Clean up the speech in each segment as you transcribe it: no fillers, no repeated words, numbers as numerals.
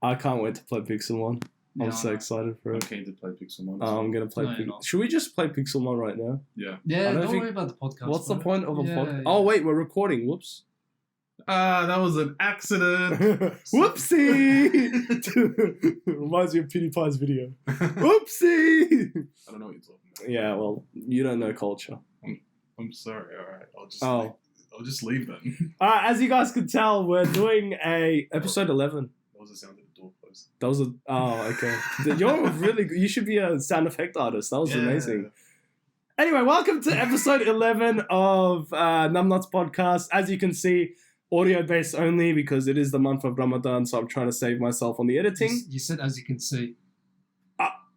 I can't wait to play Pixelmon. Yeah, I'm so excited for it. I'm keen to play Pixelmon. I'm going to play Should we just play Pixelmon right now? Yeah. Yeah, don't worry about the podcast. What's the point of a podcast? Yeah. Oh, wait, we're recording. Whoops. That was an accident. Whoopsie! Reminds me of PewDiePie's video. Whoopsie! I don't know what you're talking about. Yeah, well, you don't know culture. I'm sorry. All right, I'll just leave then. As you guys could tell, we're doing a episode 11. That was the sound of the door closed. That was okay. You're really good. You should be a sound effect artist. That was amazing. Anyway, welcome to episode 11 of NumbNuts Podcast. As you can see, audio based only because it is the month of Ramadan, so I'm trying to save myself on the editing. You said as you can see.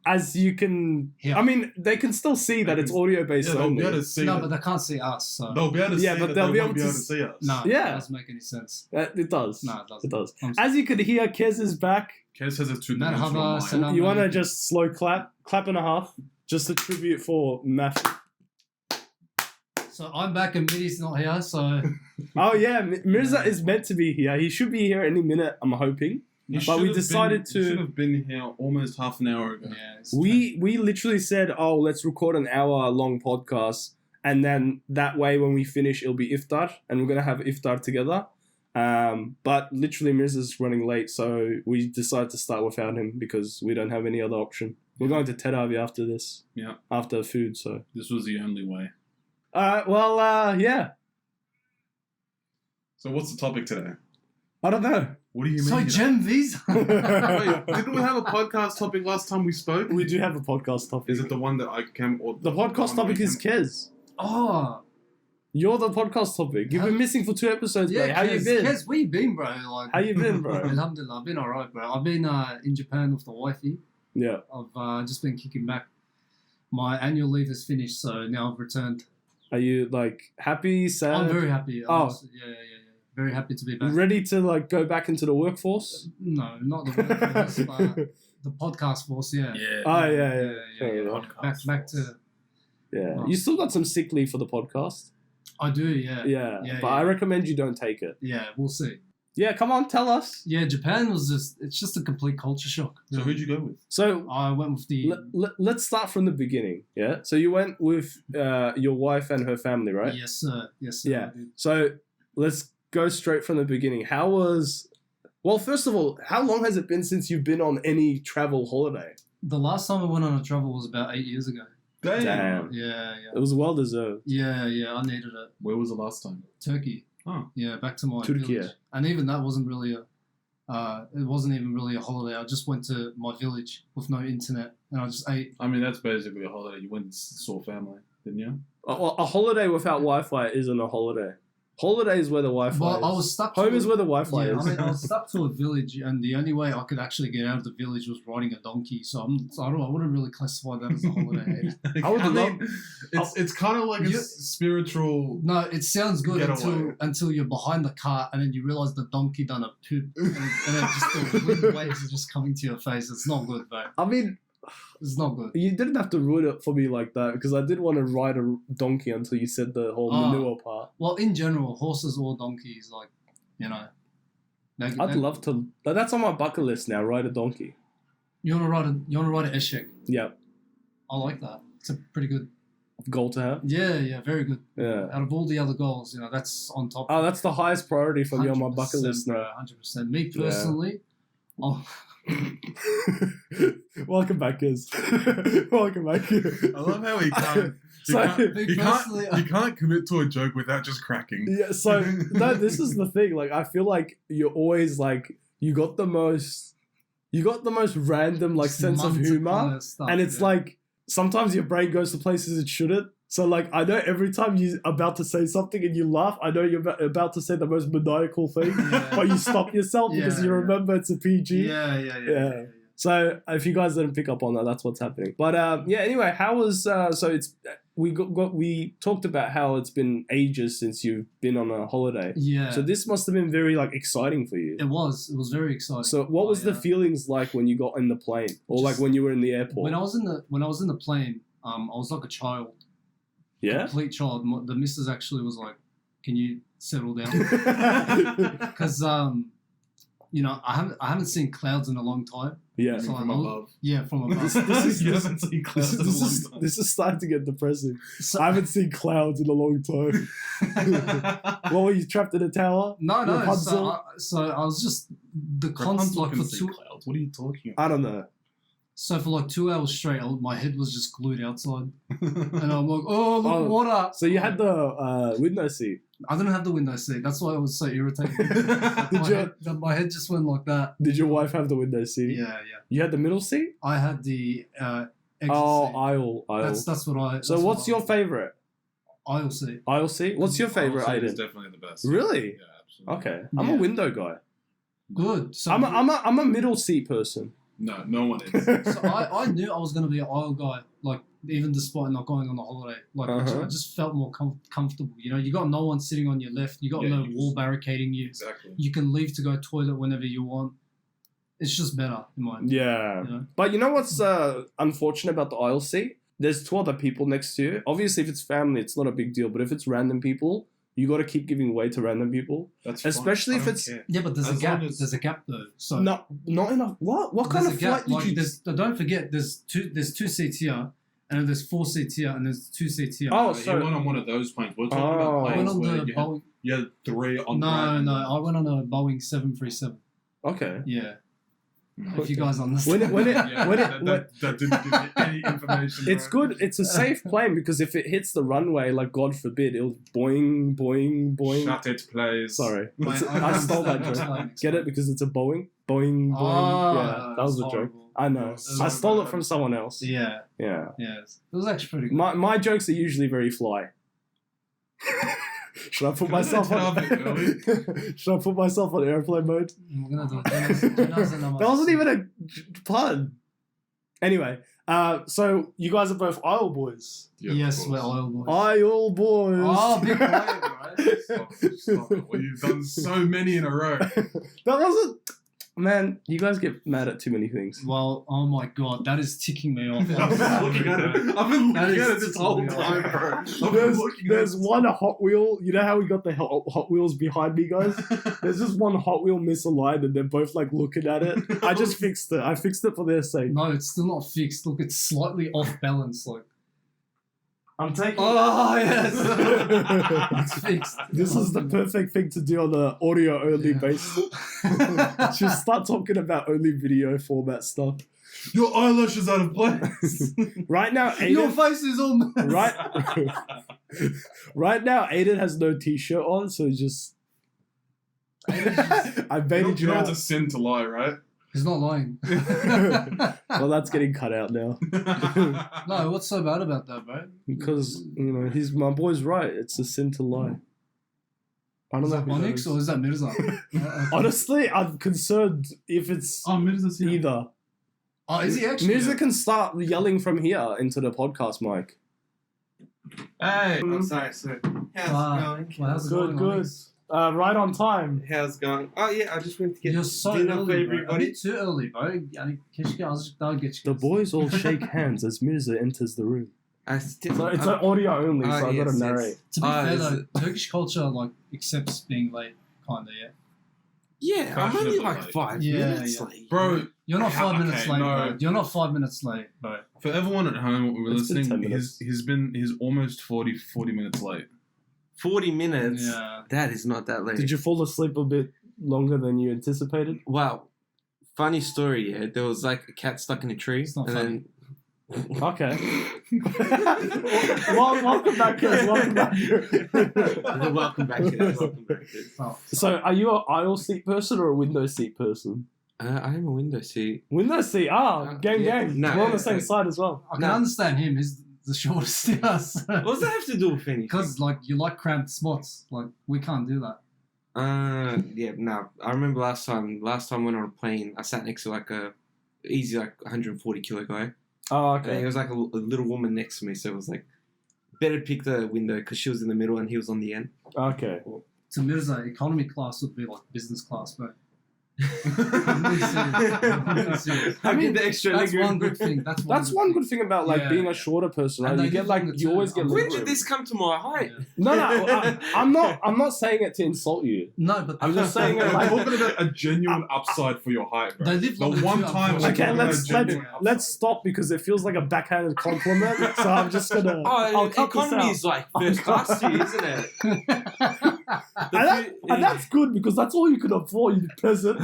As you can, I mean, they can still see that it's audio based only. They'll be able to see but they can't see us. So. They'll be able to see but that they'll be won't able to see us. No, it doesn't make any sense. It does. No, it doesn't. It does. As you could hear, Kez is back. Kez has a two-dimensional Merhaba, mind. You want to just slow clap and a half, just a tribute for Math. So I'm back and Mitty's not here, so... Oh yeah, Mirza is meant to be here. He should be here any minute, I'm hoping. But we decided He should have been here almost half an hour ago. Yeah, we literally said, oh, let's record an hour-long podcast, and then that way when we finish, it'll be iftar, and we're going to have iftar together. But literally Mirza's running late, so we decided to start without him because we don't have any other option. We're going to Teravi after this. Yeah. After food, so... This was the only way. Yeah. So what's the topic today? I don't know. What do you mean? So Gem Visa. Wait, didn't we have a podcast topic last time we spoke? We do have a podcast topic. Is it the one that I came... Or The podcast topic is Kez. Oh. You're the podcast topic. You've been missing for 2 episodes, mate. How you been? Kez, where you been, bro? How you been, bro? Alhamdulillah, I've been alright, bro. I've been in Japan with the wifey. Yeah. I've just been kicking back. My annual leave is finished, so now I've returned. Are you, happy, sad? I'm very happy. Yeah. Very happy to be back. Ready to, go back into the workforce? No, not the workforce, but the podcast force, yeah. Yeah. Oh, yeah. Back to... Yeah. You still got some sick leave for the podcast? I do, yeah. Yeah, but I recommend you don't take it. Yeah, we'll see. Yeah, come on, tell us. Yeah, Japan it's just a complete culture shock. So who'd you go with? So I went with the... Let's start from the beginning, yeah? So you went with your wife and her family, right? Yes, sir. Yeah. So let's go straight from the beginning. Well, first of all, how long has it been since you've been on any travel holiday? The last time I went on a travel was about 8 years ago. Damn. Yeah. It was well deserved. Yeah, I needed it. Where was the last time? Turkey. Oh. Yeah, back to my Turkey. village. And even that wasn't really it wasn't even really a holiday. I just went to my village with no internet and I just ate. I mean, that's basically a holiday. You went and saw family, didn't you? A holiday without Wi-Fi isn't a holiday. Holiday is where the Wi-Fi is. Well, I was stuck. Home is where the Wi-Fi is. I mean, I was stuck to a village, and the only way I could actually get out of the village was riding a donkey. So I don't know. I wouldn't really classify that as a holiday. It's kind of like a spiritual. No, it sounds good getaway. until you're behind the cart, and then you realize the donkey done a poop, and then just the wind waves are just coming to your face. It's not good, bro. I mean, it's not good. You didn't have to ruin it for me like that because I did want to ride a donkey until you said the whole manure part. Well, in general, horses or donkeys, I'd love to. That's on my bucket list now. Ride a donkey. You want to ride an eshek? Yeah. I like that. It's a pretty good goal to have. Yeah, very good. Yeah. Out of all the other goals, that's on top. Oh, that's the highest priority for me on my bucket list now. 100%. Me personally, Welcome back, guys. Welcome back. I love how he can't. You can't commit to a joke without just cracking. Yeah. So no, this is the thing. I feel like you're always you got the most random sense of humor, and it's sometimes your brain goes to places it shouldn't. So, I know every time you're about to say something and you laugh, I know you're about to say the most maniacal thing, but you stop yourself because you remember it's a PG. Yeah. So, if you guys didn't pick up on that, that's what's happening. But, anyway, how was... we talked about how it's been ages since you've been on a holiday. Yeah. So, this must have been very, exciting for you. It was very exciting. So, what was the feelings like when you got in the plane? Or, when you were in the airport? When I was in the plane, I was like a child. Yeah? Complete child. The missus actually was like, can you settle down? Because, I haven't seen clouds in a long time. Yeah. So From above. Yeah, from above. You haven't seen clouds in a long time. This is starting to get depressing. So- I haven't seen clouds in a long time. What, were you trapped in a tower? No. Rapunzel? So I was just the constant Rapunzel like can for see two. clouds. What are you talking about? I don't know. So for like 2 hours straight, my head was just glued outside, and I'm like, oh look, water. So you had the window seat. I didn't have the window seat. That's why I was so irritated. My head just went like that. Did your wife have the window seat? Yeah. You had the middle seat? I had the exit Oh, seat. aisle. That's what I. So what's your favorite? Aisle seat? Aisle seat? What's your favorite, Aisle seat is Aiden? definitely the best. Really? Yeah, absolutely. Okay. I'm a Yeah. window guy. Good. So I'm a middle seat person. No one is. So I knew I was going to be an aisle guy, like even despite not going on the holiday. Like I just felt more comfortable. You got no one sitting on your left. You got no wall barricading you. Exactly. You can leave to go toilet whenever you want. It's just better in my opinion. Yeah. But you know what's unfortunate about the aisle seat? There's 2 other people next to you. Obviously, if it's family, it's not a big deal. But if it's random people, you got to keep giving way to random people. That's especially if it's Yeah, but there's As a gap. long as- There's a gap though. So not enough. What kind there's of a gap. flight did you? Don't forget, there's 2 seats here, and then there's 4 seats here, and there's 2 seats here. Oh, you so- went on one of those planes. We're talking Oh. about I went planes on where the Boeing. you had 3 on No, right. I went on a Boeing 737. Okay. Yeah. If you guys understand. That didn't give you any information. It's bro. good. It's a safe plane because if it hits the runway, like God forbid, it'll boing, boing, boing. Shut it, please. Sorry, Wait, I stole that explain, joke. Get it? Because it's a Boeing, boing, boing. Oh, Yeah, that was a joke. horrible. I know. That's I so stole it bad. from someone else. Yeah, Yeah. yes. It was actually pretty good. My jokes are usually very fly. Should I put Can I myself turn on? off it early? Should I put myself on airplane mode? We're gonna do it. That wasn't even a pun. Anyway, so you guys are both aisle boys. Yeah, of Yes, course. we're oil boys. Aisle boys. Oh, big quiet, right? Stop it. Well, you've done so many in a row. That wasn't. Man, you guys get mad at too many things. Well, oh my god, that is ticking me off. I've been looking at it. I've been That looking is at it this whole ticking me time, off. bro. I've been looking There's at it. one Hot Wheel. You know how we got the Hot Wheels behind me, guys? There's just one Hot Wheel misaligned, and they're both like looking at it. I just fixed it. I fixed it for their sake. No, it's still not fixed. Look, it's slightly off balance. Like, I'm taking. oh yes, it's fixed. This is the perfect thing to do on the audio only Yeah. basis. Just start talking about only video format stuff. Your eyelashes out of place. Right now, Your Aiden. face is all messed. Right. Right now, Aiden has no t-shirt on, so just. I baited You you know it's out. a sin to lie, right? He's not lying. Well, that's getting cut out now No, what's so bad about that, bro? because my boy's right. It's a sin to lie. I don't Is know. that who that Onyx is. or is that Mirza? Honestly, I'm concerned if it's Oh, Mirza's here. either. Oh, is he actually? Music can start yelling from here into the podcast mic. Hey. I'm sorry. How's it going? Well, how's it Good, going, good. Onyx? Right on time. How's it going? Oh yeah, I just went to get You're so dinner early, for bro. A everybody. bit too early, bro. Yani, keşke azıcık daha geç The gelsin. boys all shake hands as Mirza enters the room. I still. So it's an audio only, so I gotta yes, narrate. To be fair is though, it- Turkish culture like accepts being late, kinda. Yeah. Yeah, I'm only Fashionably like late. 5 Yeah, minutes yeah. late. Bro, You're not 5 minutes Okay, late, no. bro. You're not 5 minutes late, bro. for everyone at home, we were It's been 10 listening. minutes. He's almost 40 minutes late. 40 minutes. Yeah. That is not that late. Did you fall asleep a bit longer than you anticipated? Wow. Funny story. Yeah, there was like a cat stuck in a tree, It's not and funny. Okay. Welcome back, kids. Welcome back. then welcome back. Kids. Welcome back. Kids. Oh, So, are you an aisle seat person or a window seat person? I am a window seat. Window seat. Gang, Yeah. gang. No, We're on the yeah, same yeah. side as well. I can No. understand him. He's the shortest in us. What does that have to do with anything? Because like you like cramped spots. Like we can't do that. Yeah, no. I remember last time when on a plane, I sat next to like a easy like 140 kilo guy. Oh, And it was like a little woman next to me, so it was like better pick the window because she was in the middle and he was on the end. Okay. To Mirza, economy class would be like business class, bro. I'm really serious. I mean, the extra That's leg one room. good thing. That's one good thing about like being a shorter person. And Right? You they get live like you always get. When leg did room. this come to my height? No, I'm not saying it to insult you. No, but I'm just saying it I'm like. talking about a genuine upside for your height, bro. They live The longer one too, time. unfortunately. Okay, let's stop because it feels like a backhanded compliment. So I'm just gonna. I'll cut this economy out. is like first class here, isn't it? And that's good because that's all you can afford, you peasant.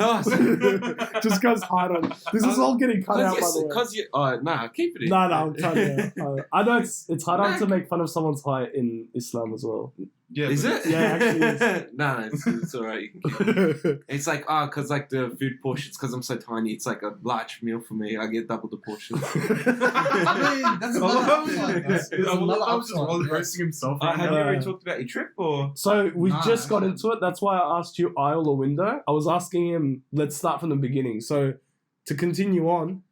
Just goes hard on. This is all getting cut out, by the way. Because you, nah, keep it in. No, I'm cutting it out. I know it's hard on to make fun of someone's height in Islam as well. Yeah, Is it? Yeah, actually is. Nah, it's alright. You can keep it. It's like, because like the food portions, because I'm so tiny, it's like a large meal for me. I get double the portion. I mean, that's another upside. That's another I was just upside. roasting himself. Have you already talked about your trip or? So we Nah, just got actually. into it. That's why I asked you aisle or window. I was asking him, let's start from the beginning. So to continue on,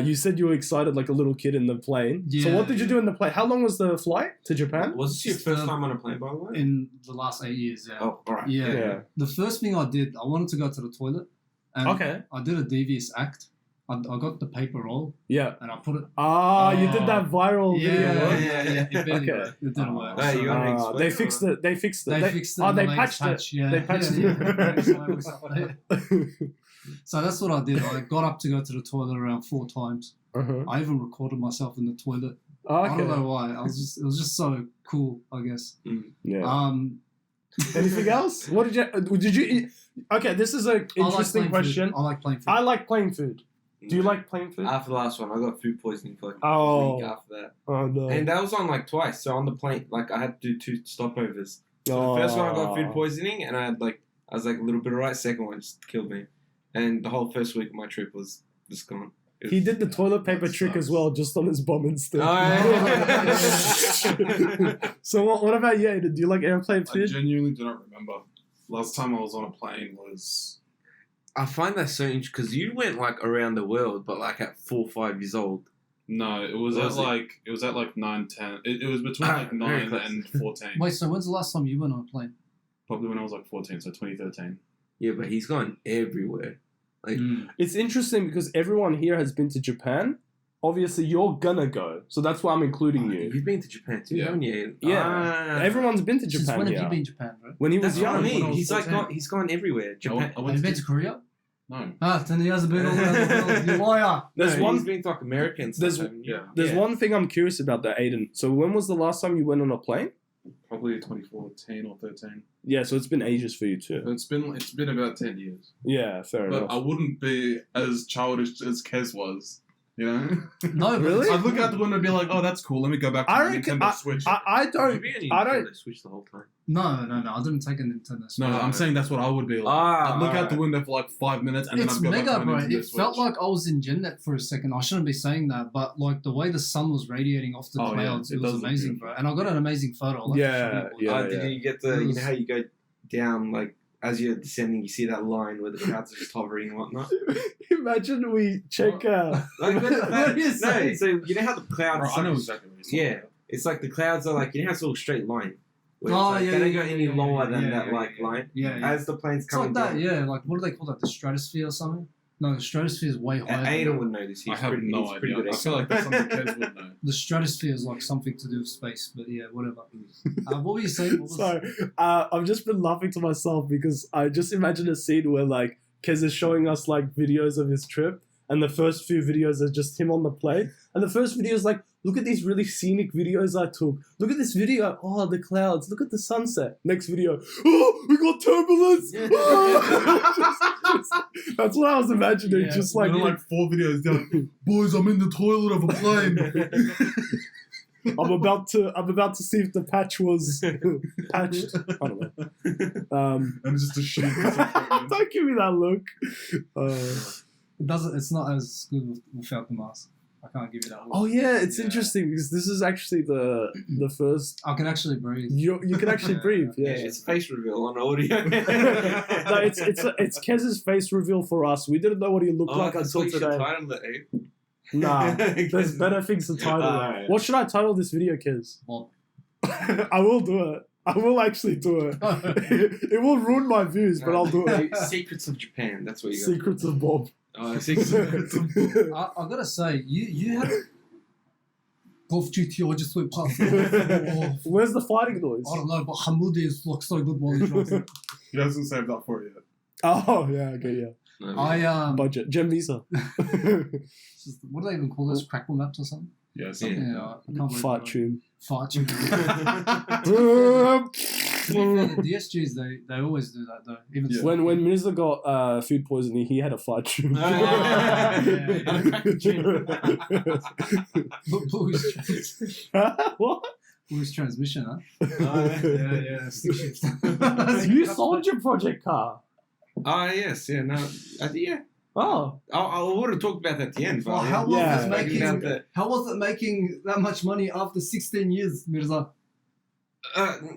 you said you were excited like a little kid in the plane. So Yeah, what did you do in the plane? How long was the flight to Japan? Was this your first time on a plane, by the way? In the last 8 years, yeah. Oh, alright. Yeah. The first thing I did, I wanted to go to the toilet. And Okay. I did a devious act. I got the paper roll Yeah. and I put it. You did that viral video. Yeah. It barely Okay. worked. It didn't work. Hey, you gotta explain They it, fixed right? it. They fixed it. They fixed it. Oh, in they the patched latest it. patch. Yeah. They patched it. it. So that's what I did. I got up to go to the toilet around 4 times. Uh-huh. I even recorded myself in the toilet. Oh, I don't know okay. why. It was just so cool, I guess. Yeah. Anything else? What did you eat? Okay, this is an interesting question. I like playing food. I like plain food. Do you like plain food? After the last one, I got food poisoning for like Oh. a week after that. Oh no. And that was on like twice. So on the plane, like I had to do 2 stopovers. So the first one I got food poisoning, and I was like a little bit alright. Second one just killed me, and the whole first week of my trip was just gone. He did the toilet paper trick as well, just on his bum instead. So what about you, Aiden? Do you like airplane I food? genuinely do not remember. Last time I was on a plane was. I find that so interesting because you went like around the world, but like at 4 or 5 years old. No, it was Was at like 9, 10. It was between like Very 9 close. and 14. Wait, so when's the last time you went on a plane? Probably when I was like 14, so 2013. Yeah, but he's gone everywhere. Like, It's interesting because everyone here has been to Japan. Obviously, you're gonna go, so that's why I'm including you. You've been to Japan too, Yeah. haven't you? Yeah. Everyone's been to Since Japan. when have here. you been to Japan, bro? When he was That's what I young. when I mean. was He's like 14. he's gone everywhere. Japan. I Have went you been to to Korea? No. Then he hasn't been all around the world. You liar. There's No, one. He's been to like America and stuff. There's- haven't you? Yeah. There's Yeah. one thing I'm curious about, that Aiden. So when was the last time you went on a plane? Probably 2014 or 13. Yeah, so it's been ages for you too. It's been about 10 years. Yeah, fair But enough. I wouldn't be as childish as Kez was. You know? No, Really? I'd look out the window and be like, oh, that's cool. Let me go back to I my reckon Nintendo Switch. I You've don't. been on I your don't- Nintendo Switch the whole time. No. I didn't take a Nintendo Switch. No, I'm saying that's what I would be like. Ah, I'd look out the alright. window for like 5 minutes and It's then I'd go mega, back to my bro. Nintendo It Switch. felt like I was in Jet for a second. I shouldn't be saying that, but like the way the sun was radiating off the Oh, yeah. clouds, It it was does look amazing, beautiful. bro. And I got an amazing photo. I'll have to Yeah, show you. yeah. Did you get the? You know how you go down like as you're descending, you see that line where the clouds are just hovering and whatnot. Imagine we check. Like, What do you say? So you know how the clouds. Bro, I know exactly what you're talking Yeah, it's like the clouds are like you know how it's all a straight line. Where it's Oh, like, yeah, they don't yeah, go yeah, any yeah, lower than yeah, that yeah, like yeah. line. Yeah. As the plane's It's like coming that, down. yeah. Like, what do they call that? The stratosphere or something? No, the stratosphere is way higher. than Aiden that. would know this. He's I have pretty, no he's pretty idea. good I at feel like that's something Kez would know. The stratosphere is like something to do with space, but yeah, whatever. What were you saying? What was- So I've just been laughing to myself because I just imagine a scene where like Kez is showing us like videos of his trip, and the first few videos are just him on the plane, and the first video is like, look at these really scenic videos I took. Look at this video. Oh, the clouds. Look at the sunset. Next video. Oh, we got turbulence. That's what I was imagining. Yeah. Just like, And then, like 4 videos down. Boys, I'm in the toilet of a plane. I'm about to see if the patch was patched. I don't know. And it's just a shit. Don't give me that look. It doesn't. It's not as good without the mask. I can't give you that. Oh yeah, it's Yeah. interesting because this is actually the first. I can actually breathe. You can actually breathe. Yeah, Yeah. it's face reveal on audio. No, it's Kez's face reveal for us. We didn't know what he looked like that's until what you should today. title it, eh? Nah, there's better things to title. Alright. What should I title this video, Kez? Well, I will do it. I will actually do it. It will ruin my views, but I'll do it. Secrets of Japan. That's what you got. Secrets of Bob. Oh, Secrets of Bob. I gotta say, you had Call of Duty. I just went past. Where's the fighting noise? I don't know, but Hamoudi is like so good while he drives it. He hasn't saved up for it yet. Oh yeah, okay, yeah. No, Budget Gem Visa. What do they even call those? Crackle maps or something? Yeah, something. Yeah, I can't believe Fart it. tune. Fart tune. The DSGs, they always do that though. Even Yeah. When Mirza got food poisoning, he had a fart tune. What? Blues transmission, huh? yeah. Stick shift. You sold your project car. Yes, yeah, no, yeah. Oh, I would have talked about that at the end. Well, but how was Yeah. it making? How was it making that much money after 16 years, Mirza?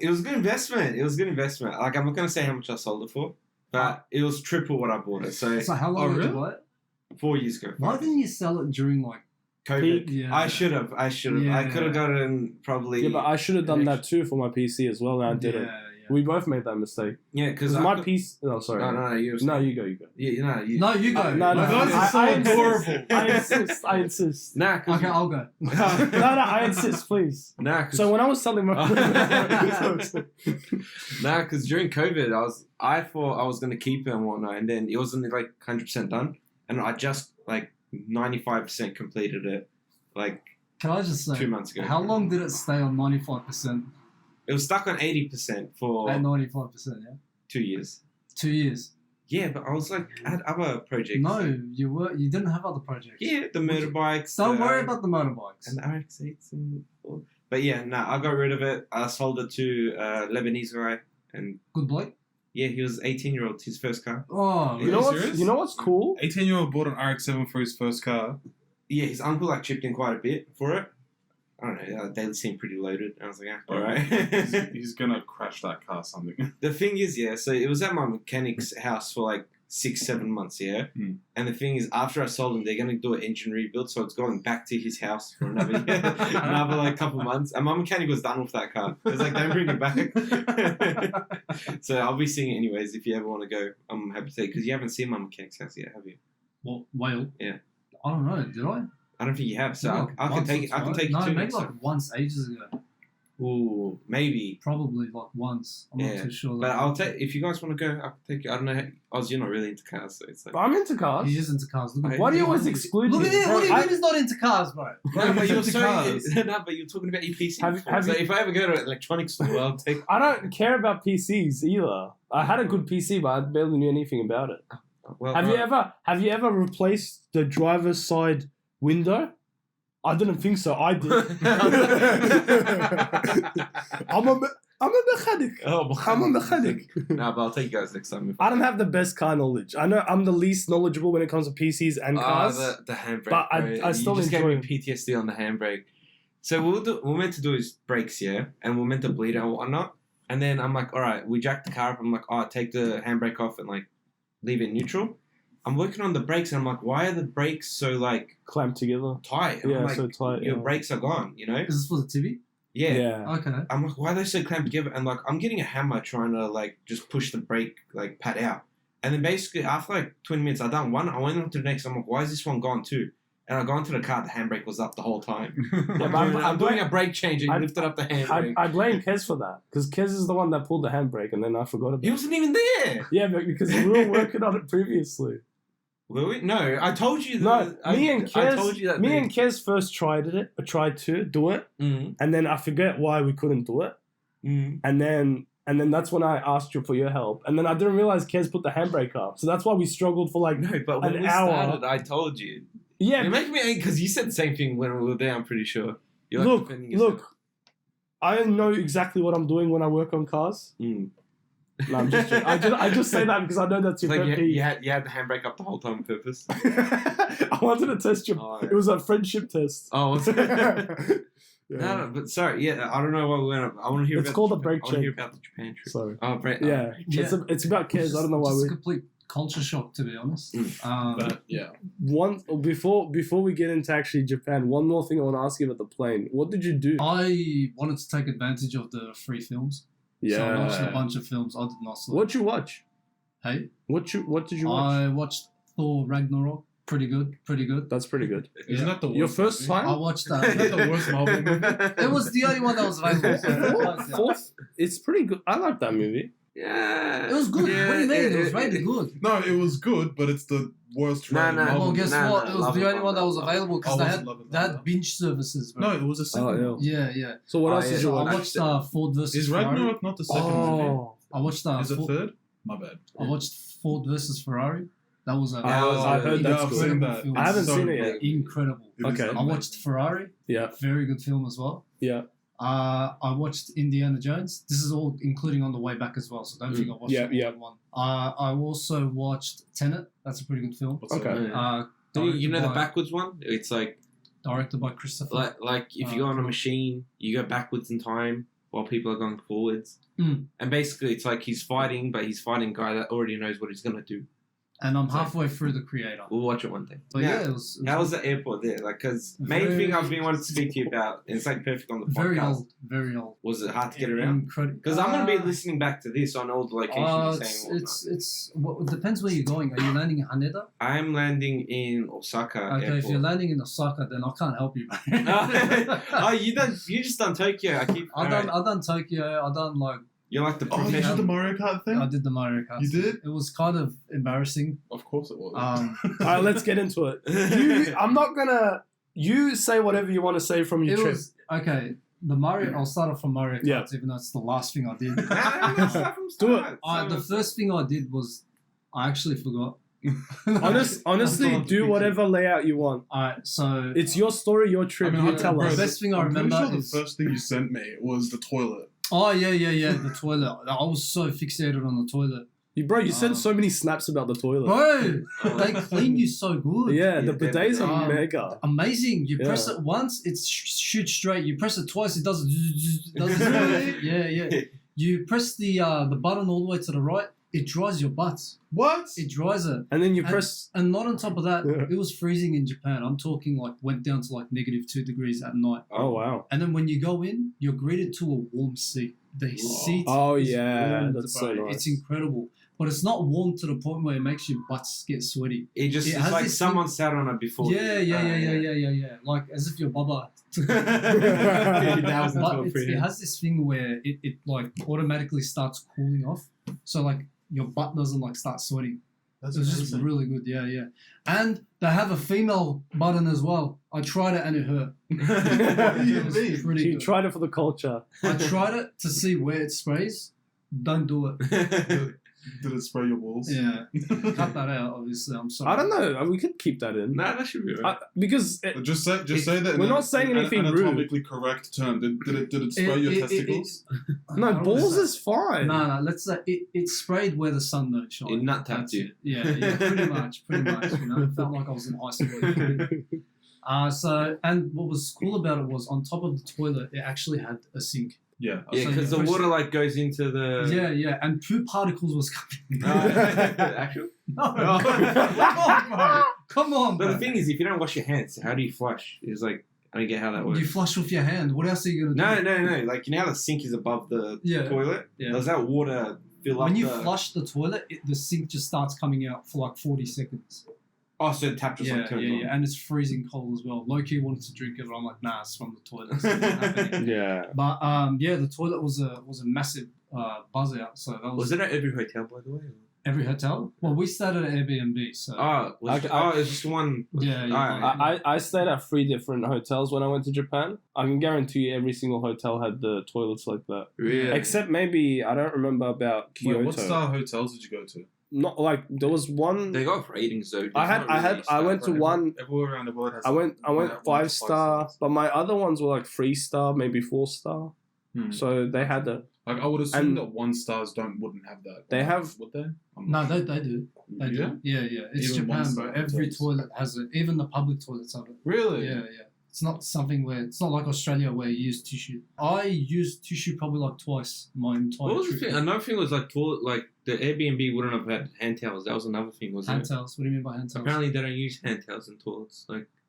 It was a good investment. Like, I'm not going to say how much I sold it for, but it was triple what I bought it. So, So how long did you buy it? 4 years ago. Why didn't you sell it during like? COVID. Yeah. I should have. Yeah. I could have got it in probably. yeah, but I should have done that too for my PC as well, and I didn't. Yeah. We both made that mistake. Yeah, because Because my PC. No, sorry. No, you. No, you go. You go. Yeah, you. No, you go. No, You guys are so adorable. I insist. Nah, cause Okay, I'll go. No, I insist, please. Nah, cause, So when I was selling my, nah, because during COVID, I thought I was gonna keep it and whatnot, and then it wasn't like 100% done, and I just like 95% completed it, like Can I just say, 2 months ago. how long did it stay on 95%? It was stuck on 80% for At 95%, yeah. 2 years. 2 years. Yeah, but I was like, I had other projects. No, you didn't have other projects. Yeah, the motorbikes. Don't worry about the motorbikes. And the RX-8s and all. But yeah, I got rid of it. I sold it to a Lebanese guy, and Good bloke. yeah, he was 18-year-old, his first car. Oh, you know serious? what's, you know what's cool? 18-year-old bought an RX-7 for his first car. Yeah, his uncle like chipped in quite a bit for it. I don't know, they seemed pretty loaded. I was like, alright. He's gonna crash that car something. The thing is, yeah, so it was at my mechanic's house for like 6-7 months, yeah? Hmm. And the thing is, after I sold him, they're going to do an engine rebuild, so it's going back to his house for another year, another like couple months. And my mechanic was done with that car. It was like, don't bring it back. So I'll be seeing it anyways. If you ever want to go, I'm happy to take, because you haven't seen my mechanic's house yet, have you? What, Whale? Yeah. I don't know, did I? I don't think you have, so Like I can once take or it. I can twice. take No, you to maybe next like time. once ages ago. Ooh, maybe. Probably like once. I'm Yeah, not too sure. But I'll take, if you guys want to go, I can take you. I don't know. Oz, you're not really into cars, so it's like. I'm into cars. He is into cars. Look at Why do you always look exclude at me? it. What do you I- mean he's not into cars, bro? No, but you're into so, cars. no, but you're talking about your PC. Have- before. have So you- if I ever go to an electronics store, I'll take. I don't care about PCs either. I had a good PC, but I barely knew anything about it. Well, Have you ever replaced the driver's side window? I didn't think so. I did. I'm a mechanic. Oh, I'm a mechanic. No, but I'll take you guys next time. I don't have the best car knowledge. I know I'm the least knowledgeable when it comes to PCs and cars. The handbrake. But I bro. still you just gave me enjoy PTSD on the handbrake. So we're meant to do is brakes, yeah, and we're meant to bleed and whatnot. And then I'm like, all right, we jack the car up. I'm like, oh, take the handbrake off and like leave it neutral. I'm working on the brakes and I'm like, why are the brakes so like Clamped together. tight? And Yeah, I'm like, so tight. your Yeah. brakes are gone, you know? Is this for the TV? Yeah. Okay. I'm like, why are they so clamped together? And like, I'm getting a hammer trying to like just push the brake like pad out. And then basically after like 20 minutes, I done one. I went on to the next. I'm like, why is this one gone too? And I got into the car. The handbrake was up the whole time. Yeah, but I'm doing a brake change and lifted up the handbrake. I blame Kez for that because Kez is the one that pulled the handbrake and then I forgot about He it. wasn't even there. Yeah, but because we were working on it previously. Were we? No, I told you. No, me and I told you that. Kez first tried to do it, Mm, and then I forget why we couldn't do it, mm. and then that's when I asked you for your help, and then I didn't realize Kez put the handbrake up, so that's why we struggled for like No, but when an we hour. started, I told you. Yeah. You're making me angry because you said the same thing when we were there. I'm pretty sure. You're like defending yourself. Look, I know exactly what I'm doing when I work on cars. Mm. No, I'm just I just say that because I know that's It's your like pet peeve. you had the handbrake up the whole time on purpose. I wanted to test your. Oh, It was a friendship test. Oh, was it? Yeah. No, but sorry, yeah, I don't know why we went up. I want to hear It's about called the a brake I want to hear check. about the Japan trip. Sorry. Oh, break. Yeah, it's about kids. I don't know why Just we. a complete culture shock, to be honest. But yeah. One before we get into actually Japan, one more thing I want to ask you about the plane. What did you do? I wanted to take advantage of the free films. Yeah. So I watched a bunch of films. I did not sleep. What'd you watch? Hey? What did you watch? I watched Thor Ragnarok. Pretty good. That's pretty good. Isn't that the worst? Your first movie? time? I watched that. Isn't that the worst Marvel movie? It was the only one that was available. So I liked it. Fourth? It's pretty good. I like that movie. Yeah. It was good. What do you mean? It was really good. No, it was good, but it's the worst. Nah, rated nah. Marvel Well, guess movie. what? It was the only one that was available because I they wasn't loving they that. had binge services. Bro. No, it was a second. Oh, one. Yeah. So what Oh, else yeah. did you So I watch? watched Ford versus Is Ferrari. Ragnarok not the second movie? Oh. I watched Is it Ford, third? My bad. I watched Ford versus Ferrari. That was a I heard that's I've good. seen incredible that. film. I haven't So seen it yet. good. Incredible. It is Okay. I amazing. watched Ferrari. Yeah. Very good film as well. Yeah. I watched Indiana Jones. This is all including on the way back as well, so don't think I watched it all in one. I also watched Tenet. That's a pretty good film. What's that? Okay. You know the directed by- backwards one? It's like directed by Christopher. like if you go on a machine, you go backwards in time while people are going forwards. And basically, it's like he's fighting, but he's fighting a guy that already knows what he's gonna do. And I'm halfway through The Creator. We'll watch it one day. But Yeah. yeah, it was How was the airport there? Like, because main Very- thing I've been wanting to speak to you about, and it's like perfect on the podcast. very old. Was it hard to get around? Incredible. Because I'm going to be listening back to this on all the locations you're saying. and It depends where you're going. Are you landing in Haneda? I'm landing in Osaka Okay, airport. if you're landing in Osaka, then I can't help you. Oh, you just done Tokyo. I've done Tokyo. I've done like You're like the Oh, you did professional. the Mario Kart thing? I did the Mario Kart. You did? It was kind of embarrassing. Of course it was. All right, let's get into it. I'm not gonna. You say whatever you want to say from your It trip. was okay. The Mario. I'll start off from Mario Kart, Yeah. even though it's the last thing I did. Nah, start from Do it. start. The first thing I did was I actually forgot. Honestly, I'll do whatever layout you want. Alright, so It's your story, your trip. You tell bro, us. the best thing I I'm pretty remember sure is the first thing you sent me was the toilet. oh yeah, the toilet. I was so fixated on the toilet. You sent so many snaps about the toilet. Bro, they clean you so good. Yeah, the Yeah, bidets are um, mega. Amazing. You press Yeah. it once, it shoots straight. You press it twice, it does yeah. You press the button all the way to the right, it dries your butt. What? It dries it. And then you and- press. And not on top of that, Yeah. it was freezing in Japan. I'm talking like went down to like -2 degrees at night. Oh wow. And then when you go in, you're greeted to a warm seat. The seat Oh, is yeah, warmed, that's bro. so nice. It's incredible. But it's not warm to the point where it makes your butts get sweaty. It just It it's has like this someone sat on it before. Yeah. you. Like as if you're Bubba. That was But not for it him. has this thing where it like automatically starts cooling off. So like your butt doesn't like start sweating. That's It was just amazing. really good, yeah. And they have a female button as well. I tried it and it hurt. What do you It was mean? pretty You good. tried it for the culture. I tried it to see where it sprays. Don't do it. Did it spray your balls? Yeah. Cut that out, obviously. I'm sorry. I don't know. We could keep that in. Nah, that should be right. Because Just say that. in We're a- not saying an anything rude. anatomically correct term. Did it spray your testicles? no, balls is fine. No, let's say it sprayed where the sun don't shine. It nut tapped That's you. it. Yeah, pretty much. You know, it felt like I was in high school. So, and what was cool about it was on top of the toilet, it actually had a sink. Yeah. Yeah, So because you the push- water like goes into the. Yeah, and poop particles was coming. Actual. No, come on, But bro. the thing is, if you don't wash your hands, how do you flush? It's like I don't get how that works. You flush with your hand. What else are you gonna do? No. Like you know how the sink is above the Yeah. toilet. Yeah. Does that water fill up? When you the... flush the toilet, the sink just starts coming out for like 40 seconds. Oh, so the tap just like turns on. And it's freezing cold as well. Low-key wanted to drink it, but I'm like, nah, it's from the toilet. It's not happening. Yeah. But the toilet was a massive buzz out. So that was Was it at every hotel, by the way? every hotel. Well, we stayed at an Airbnb, so It's just one. yeah. I stayed at 3 different hotels when I went to Japan. I can guarantee you every single hotel had the toilets like that. Really? Except maybe, I don't remember about Kyoto. Wait, what style hotels did you go to? Not like, there was one... They got ratings though. I went to one... Everywhere around the world has. I went one 5-star, stars. but my other ones were like 3-star, maybe 4-star. So they had the... Like I would assume And- that 1-stars wouldn't have that. They have- Would they? No, they do. They Yeah? do. Yeah. It's Even Japan, one-star bro. Every hotels. toilet has it. Even the public toilets have it. Really? Yeah. It's not something where it's not like Australia where you use tissue. I used tissue probably like twice my entire What was the trip. thing? Another thing was like toilet. Like the Airbnb wouldn't have had hand towels. That was another thing, wasn't Hand it? towels. What do you mean by hand towels? Apparently, they don't use hand towels in toilets.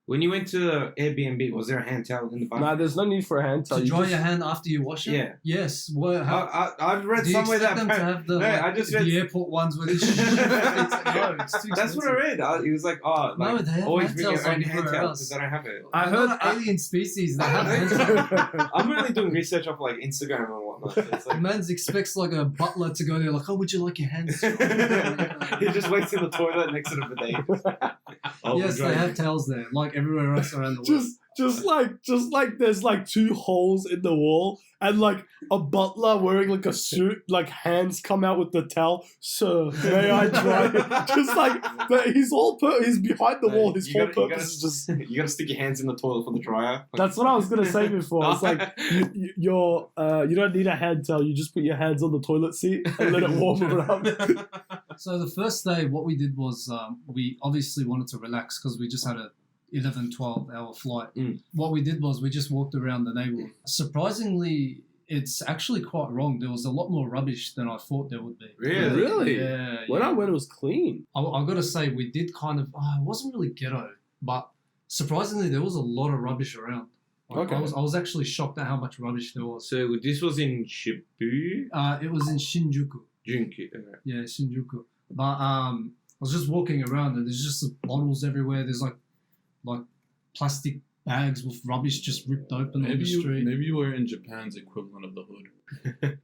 When you went to the Airbnb, was there a hand towel in the bathroom? Nah, there's no need for a hand towel. To dry your hand after you wash it? Yeah. Yes. Well, I've read do you somewhere that... expect them to have the, I just read... the airport ones where it's... no, it's too expensive. That's what I read. He was like, oh, no, like, they have always hand bring your towels own hand everywhere towel else. because I don't have it. I They're heard not alien species. They have hand towels. I'm really doing research off like Instagram and whatnot. So it's like... Man expects like a butler to go there like, oh, would you like your hands? He just waits in the toilet next to the bidet. Yes, they have towels there, like everywhere else around the world. Just like there's like 2 holes in the wall and like a butler wearing like a suit, like hands come out with the towel. Sir, may I dry it? Just like he's behind the wall. His whole purpose is just you gotta stick your hands in the toilet for the dryer. That's what I was gonna say before. It's like you don't need a hand towel. You just put your hands on the toilet seat and let it warm around. So the first day, what we did was we obviously wanted to relax because we just had a 11, 12-hour flight. What we did was we just walked around the neighborhood. Surprisingly, it's actually quite wrong. There was a lot more rubbish than I thought there would be. Really? Yeah. When I went, it was clean. I've got to say, we did kind of... it wasn't really ghetto, but surprisingly, there was a lot of rubbish around. Like, Okay. I was actually shocked at how much rubbish there was. So this was in Shibuya? It was in Shinjuku. Yeah, Shinjuku. But I was just walking around and there's just bottles everywhere. There's like plastic bags with rubbish just ripped open on the street. Maybe you were in Japan's equivalent of the hood.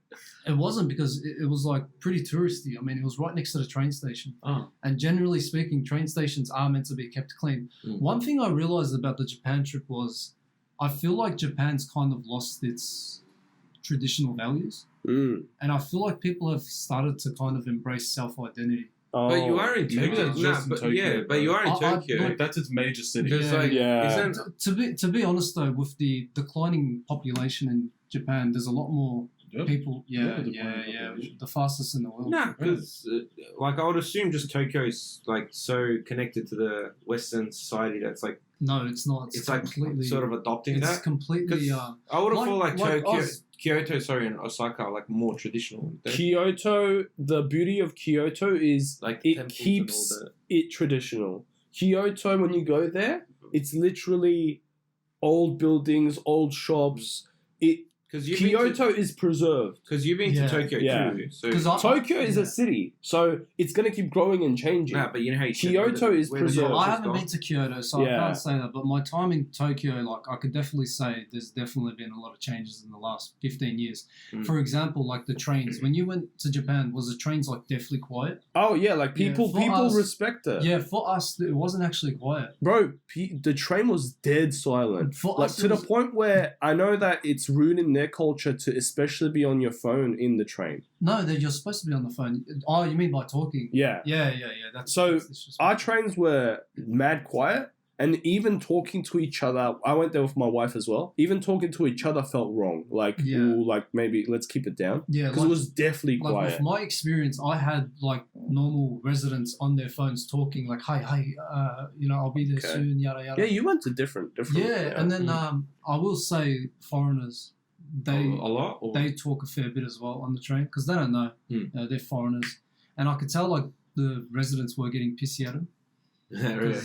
It wasn't because it was like pretty touristy. I mean, it was right next to the train station. Oh. And generally speaking, train stations are meant to be kept clean. One thing I realized about the Japan trip was I feel like Japan's kind of lost its traditional values. And I feel like people have started to kind of embrace self-identity. Oh. But you are in Maybe Tokyo. that's just in Tokyo, but you are in Tokyo. Like, that's its major city. Because To be honest though, with the declining population in Japan, there's a lot more people. The fastest in the world. No, because like I would assume just Tokyo's like so connected to the Western society that's like no, it's not. It's like completely sort of adopting it's that. completely. I would have thought like Kyoto, and Osaka are like more traditional. Kyoto, the beauty of Kyoto is like it keeps it traditional. Kyoto, when you go there, it's literally old buildings, old shops. Kyoto is preserved. Because you've been to Tokyo too. So Tokyo is a city, so it's going to keep growing and changing. Nah, but you know how Kyoto is preserved. I haven't been to Kyoto, so I can't say that. But my time in Tokyo, like I could definitely say there's definitely been a lot of changes in the last 15 years. For example, like the trains. When you went to Japan, was the trains like deathly quiet? Oh yeah, like people respect it. Yeah, for us, it wasn't actually quiet. Bro, the train was dead silent. For like us, to the point where I know that it's rude in their culture to especially be on your phone in the train. No, you're supposed to be on the phone. Oh, you mean by talking? Yeah. Yeah. That's our trains were mad quiet, and even talking to each other, I went there with my wife as well. Even talking to each other felt wrong. Like, like maybe let's keep it down. Yeah, because it was definitely quiet. With my experience, I had like normal residents on their phones talking like, "Hi, I'll be there soon." Yada yada. Yeah, you went to different. Yeah, and then I will say foreigners. They talk a fair bit as well on the train because they don't know. They're foreigners, and I could tell like the residents were getting pissy at them. Really?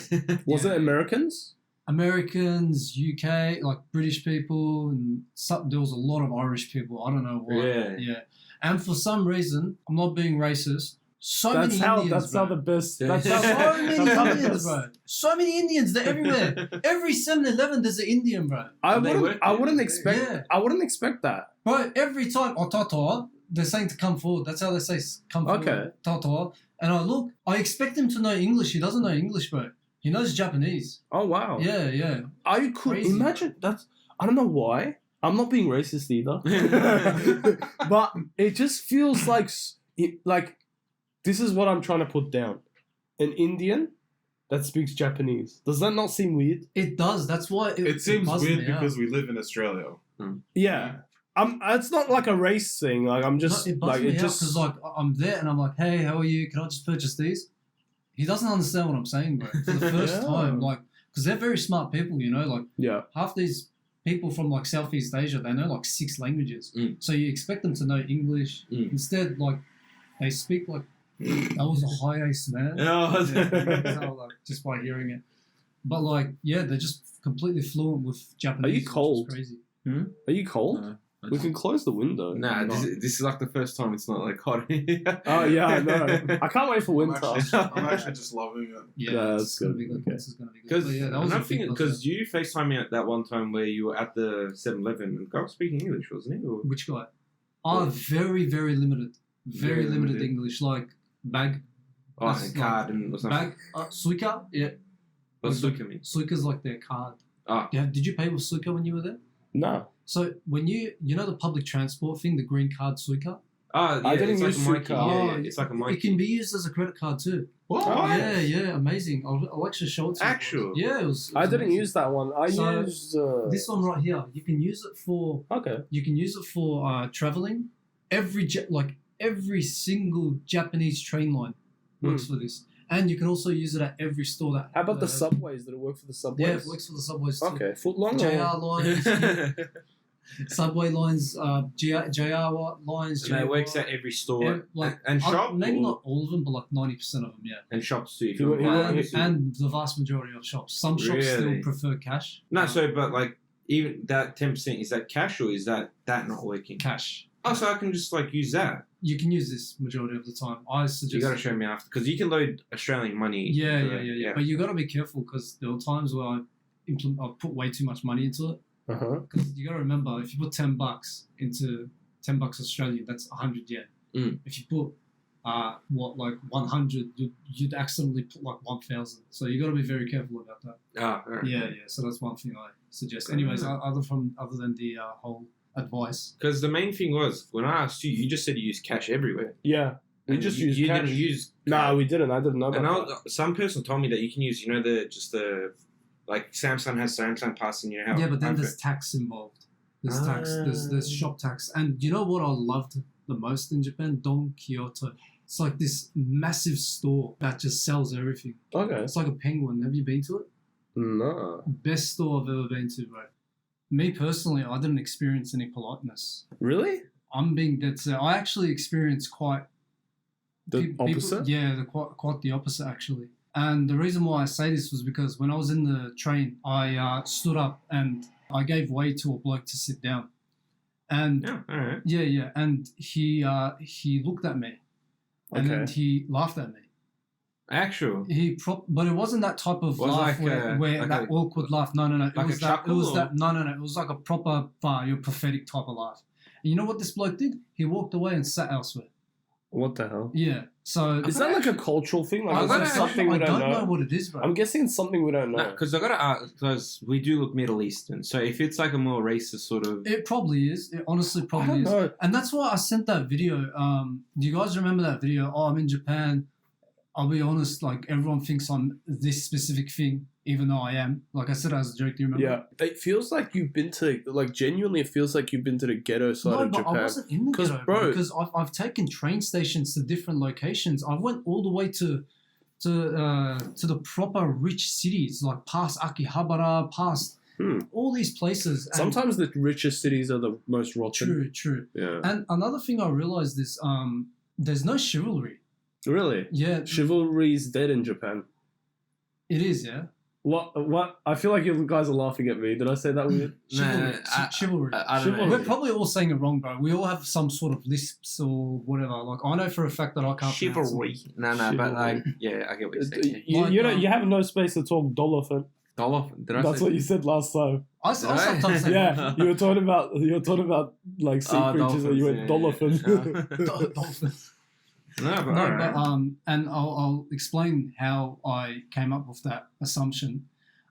Was it Americans? Americans, UK, like British people, and there was a lot of Irish people. I don't know why. Yeah. And for some reason, I'm not being racist. Many Indians, that's bro. how the best. So many Indians, bro. So many Indians. They're everywhere. Every 7-Eleven, there's an Indian, bro. I wouldn't expect that. Bro, every time, tatoa, they're saying to come forward. That's how they say come forward. Okay. Tatoa. And I expect him to know English. He doesn't know English, bro. He knows Japanese. Oh, wow. Yeah. I could imagine that. I don't know why. I'm not being racist either. But it just feels like this is what I'm trying to put down. An Indian that speaks Japanese. Does that not seem weird? It does. That's why it seems weird because we live in Australia. Yeah. It's not like a race thing. Like I'm just because like I'm there and I'm like, hey, how are you? Can I just purchase these? He doesn't understand what I'm saying, bro. For the first time, like, because they're very smart people, like half these people from like Southeast Asia, they know like 6 languages. So you expect them to know English. Instead, like they speak like that was a high ace man. Like, just by hearing it. But like, yeah, they're just completely fluent with Japanese. Are you cold? Which is crazy. Are you cold? No, We can close the window. Nah, this is like the first time it's not like hot. Oh yeah, I know. I can't wait for winter. I'm actually just loving it. Yeah, that's it's gonna good. be good. Okay. This is gonna be good. Because But yeah, that was a big because you FaceTimed me at that one time where you were at the 7-Eleven and the guy was speaking English, wasn't he? Or? Which guy? Oh, very, very limited. Very limited English. Like bag. Oh, and card and or something. Bag. Suica. Yeah. What's Suica mean? Suica's like their card. Ah. Yeah. Did you pay with Suica when you were there? No. So when you know the public transport thing, the green card Suica. Oh, yeah, I didn't it's use like a Mikey. Suica. Yeah, it's like a Mikey. It can be used as a credit card too. What? Yeah, amazing. I'll actually show it to you. Actual? Yeah, it was I didn't amazing. use that one. I So, used this one right here. You can use it for traveling. Every single Japanese train line works for this, and you can also use it at every store that. How about the subways? Did it work for the subways? Yeah, it works for the subways too. Okay, foot long. JR lines, subway lines, JR lines. And it works at every store and shop. Maybe or- not all of them, but like 90% of them, yeah. And shops too. If You you want- want you to want- And the vast majority of shops. Some shops still Really? prefer cash. No, but like even that 10%, is that cash or is that not working? Cash. Oh, so I can just like use that. You can use this majority of the time. I suggest. You got to show me after because you can load Australian money. Yeah. But you got to be careful because there were times where I put way too much money into it. Because you got to remember, if you put $10 into $10 Australian, that's 100 yen. If you put 100, you'd accidentally put like 1,000. So you got to be very careful about that. Ah, right. Yeah. So that's one thing I suggest. Anyways, other than the whole advice. Because the main thing was when I asked you, you just said you use cash everywhere. Yeah, we And just you, used you cash. didn't use. No, we didn't. I didn't know about And some person told me that you can use, the like Samsung has Samsung Pass in your house. Yeah, but then there's tax involved. There's tax. There's shop tax. And you know what I loved the most in Japan? Don Quijote. It's like this massive store that just sells everything. Okay. It's like a penguin. Have you been to it? No. Best store I've ever been to, bro. Me personally, I didn't experience any politeness. Really? I'm being dead set. I actually experienced quite The opposite? Quite the opposite actually. And the reason why I say this was because when I was in the train, I stood up and I gave way to a bloke to sit down. And Yeah, all right. yeah, and he looked at me, and then Okay. he laughed at me. Actual. But it wasn't that type of Was laugh like where that awkward laugh. No. It Like was a that. chuckle It was or- that. No. It was like a proper, your prophetic type of laugh. And you know what this bloke did? He walked away and sat elsewhere. What the hell? Yeah. So Is that like a cultural thing? Like, I is gotta that something we I don't don't know know? what it is, bro. I'm guessing it's something we don't know. Because I gotta ask, because we do look Middle Eastern. So if it's like a more racist sort of, It probably is. It honestly I probably don't is. know. And that's why I sent that video. Do you guys remember that video? Oh, I'm in Japan. I'll be honest, like everyone thinks I'm this specific thing, even though I am. Like I said as a joke, do you remember? Yeah, it feels like you've been to, like, genuinely, it feels like you've been to the ghetto side No, of but Japan. I wasn't in the 'Cause, ghetto, bro- because I've taken train stations to different locations. I went all the way to the proper rich cities, like past Akihabara, past all these places. And Sometimes the richest cities are the most rotten. True. Yeah. And another thing I realized is there's no chivalry. Really? Yeah, Chivalry's dead in Japan. it is, yeah. What? I feel like you guys are laughing at me. Did I say that weird? Chivalry. I- Chivalry. I don't know. We're probably all saying it wrong, bro. We all have some sort of lisps or whatever. Like I know for a fact that I can't pronounce chivalry. it. No, but Chivalry. like, yeah, I get what you're saying. You have no space to talk dolphin. Dolphin. Did I That's say? what you said last time. I Did I? sometimes say Yeah, you were talking about like sea creatures, and you went dolphin. dolphin. No, but No, alright. but and I'll explain how I came up with that assumption.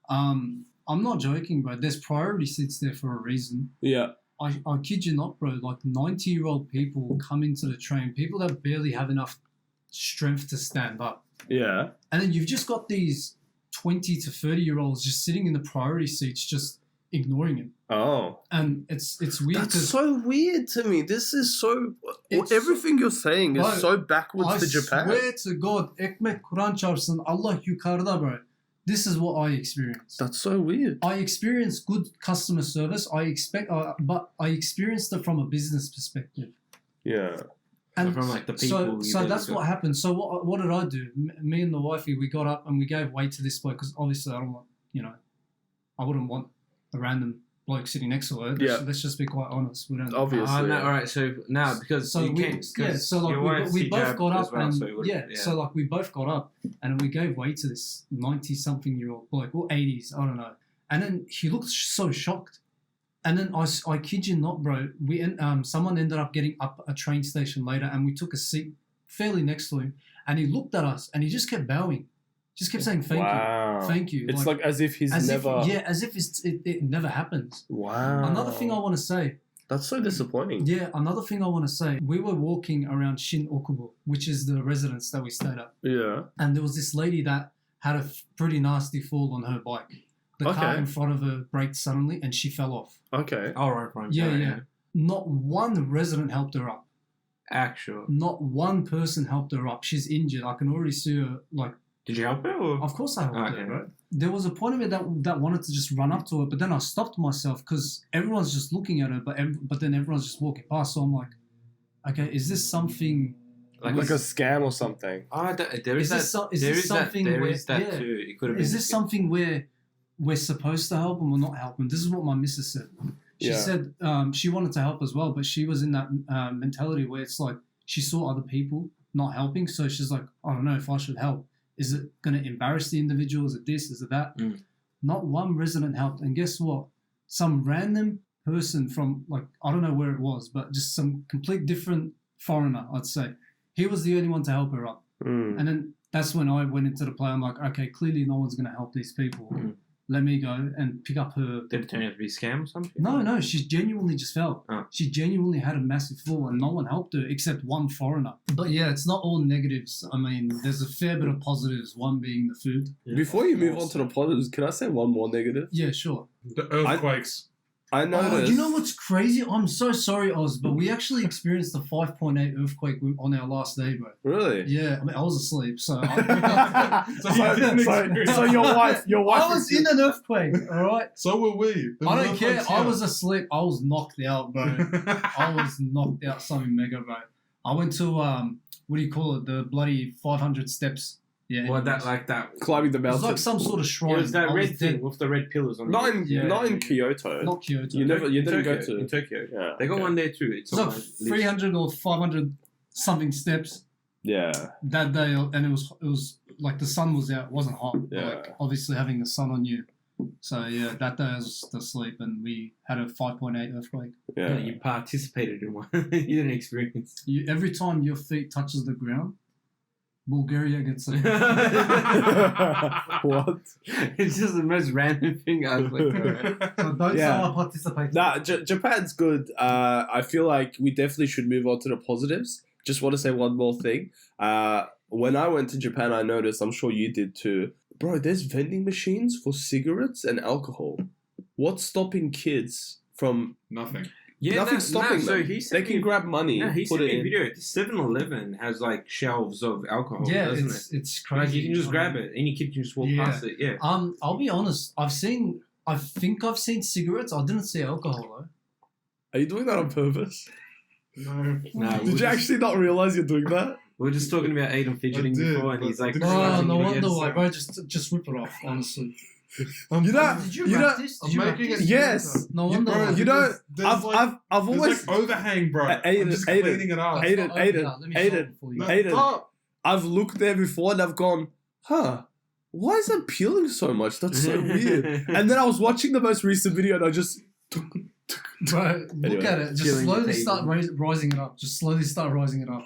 I'm not joking, bro. There's priority seats there for a reason. Yeah. I kid you not, bro. Like 90-year-old people come into the train, people that barely have enough strength to stand up, Yeah. and then you've just got these 20 to 30-year-olds just sitting in the priority seats, just ignoring him. Oh. And it's weird That's because so weird to me. This is so. It's everything you're saying is Bro, so backwards I to Japan. swear to God, ekmek Kur'an çarpsın, Allah yukarıda, bro. This is what I experienced. That's so weird. I experienced good customer service. But I experienced it from a business perspective. Yeah. And From like the people. so that's what happened. So what did I do? Me and the wifey, we got up and we gave way to this bloke because obviously I don't want I wouldn't want a random bloke sitting next to her. Let's just be quite honest. We don't. Obviously. No, all right. So now because so you we, can't, so like we both got up well, and so like we both got up and we gave way to this 90-something-year-old bloke or 80s, I don't know. And then he looked so shocked. And then I kid you not, bro. Someone ended up getting up a train station later, and we took a seat fairly next to him. And he looked at us, and he just kept bowing, just kept saying thank you. It's like as if he's never. As if it never happens. Wow. Another thing I want to say. That's so disappointing. Yeah, another thing I want to say. We were walking around Shin Okubo, which is the residence that we stayed at. Yeah. And there was this lady that had a pretty nasty fall on her bike. The car in front of her braked suddenly, and she fell off. Okay. All right. Yeah. Not one resident helped her up. Actual. Not one person helped her up. She's injured. I can already see her. Like, did you help her? Or? Of course I helped her, right? There was a point of it that wanted to just run up to her, but then I stopped myself because everyone's just looking at her, but then everyone's just walking past. So I'm like, okay, is this something like a scam or something? Is this something where we're supposed to help and we're not helping? This is what my missus said. She said she wanted to help as well, but she was in that mentality where it's like she saw other people not helping, so she's like, I don't know if I should help. Is it going to embarrass the individual? Is it this? Is it that? Not one resident helped. And guess what? Some random person from, like, I don't know where it was, but just some complete different foreigner, I'd say. He was the only one to help her up. And then that's when I went into the play. I'm like, okay, clearly no one's going to help these people. Let me go and pick up her. Did it turn out to be a scam or something? No, she genuinely just fell. She genuinely had a massive fall and no one helped her except one foreigner. But yeah, it's not all negatives. I mean, there's a fair bit of positives, one being the food. Before you move on to the positives, can I say one more negative? Yeah, sure. The earthquakes. I noticed. You know what's crazy? I'm so sorry, Oz, but we actually experienced a 5.8 earthquake on our last day, bro. Really? Yeah, I mean, I was asleep, so. So your wife. I was in an earthquake, all right. So were we. I don't care. I was asleep. I was knocked out, bro. I was knocked out. Something mega, bro. I went to what do you call it? The bloody 500 steps. Yeah. What that climbing the mountain? It was like some sort of shrine. It was that red thing with the red pillars on Not it. in Kyoto. Not Kyoto. You didn't go to in Tokyo. Yeah. They got one there too. It's like 300 or 500 something steps. Yeah. That day, and it was like the sun was out. It wasn't hot. Yeah. Like, obviously having the sun on you. So yeah, that day I was asleep and we had a 5.8 earthquake. Yeah. You participated in one. You didn't experience. Every time your feet touches the ground, Bulgaria gets it. What? It's just the most random thing. I was like, so don't say I participated. Nah, Japan's good. I feel like we definitely should move on to the positives. Just want to say one more thing. When I went to Japan, I noticed, I'm sure you did too, bro, there's vending machines for cigarettes and alcohol. What's stopping kids from... Nothing. Yeah, nothing's stopping them. They can grab money, put it in. Video. 7-Eleven has like shelves of alcohol, doesn't it? It's crazy. Like you can just grab it. Any kid can just walk past it. Yeah. I'll be honest. I think I've seen cigarettes. I didn't see alcohol though. Are you doing that on purpose? No. Did you actually not realize you're doing that? We were just talking about Aiden fidgeting before, and he's like, "Oh, no wonder why, bro. Just rip it off, honestly." Did you wrap this? I'm making it. Yes. No wonder. Bro, you know, I've always like overhang, bro. I'm just cleaning it up. Aiden. I've looked there before and I've gone, why is that peeling so much? That's so weird. And then I was watching the most recent video and I just. Bro, look at it. Just slowly start rising it up. Just slowly start rising it up.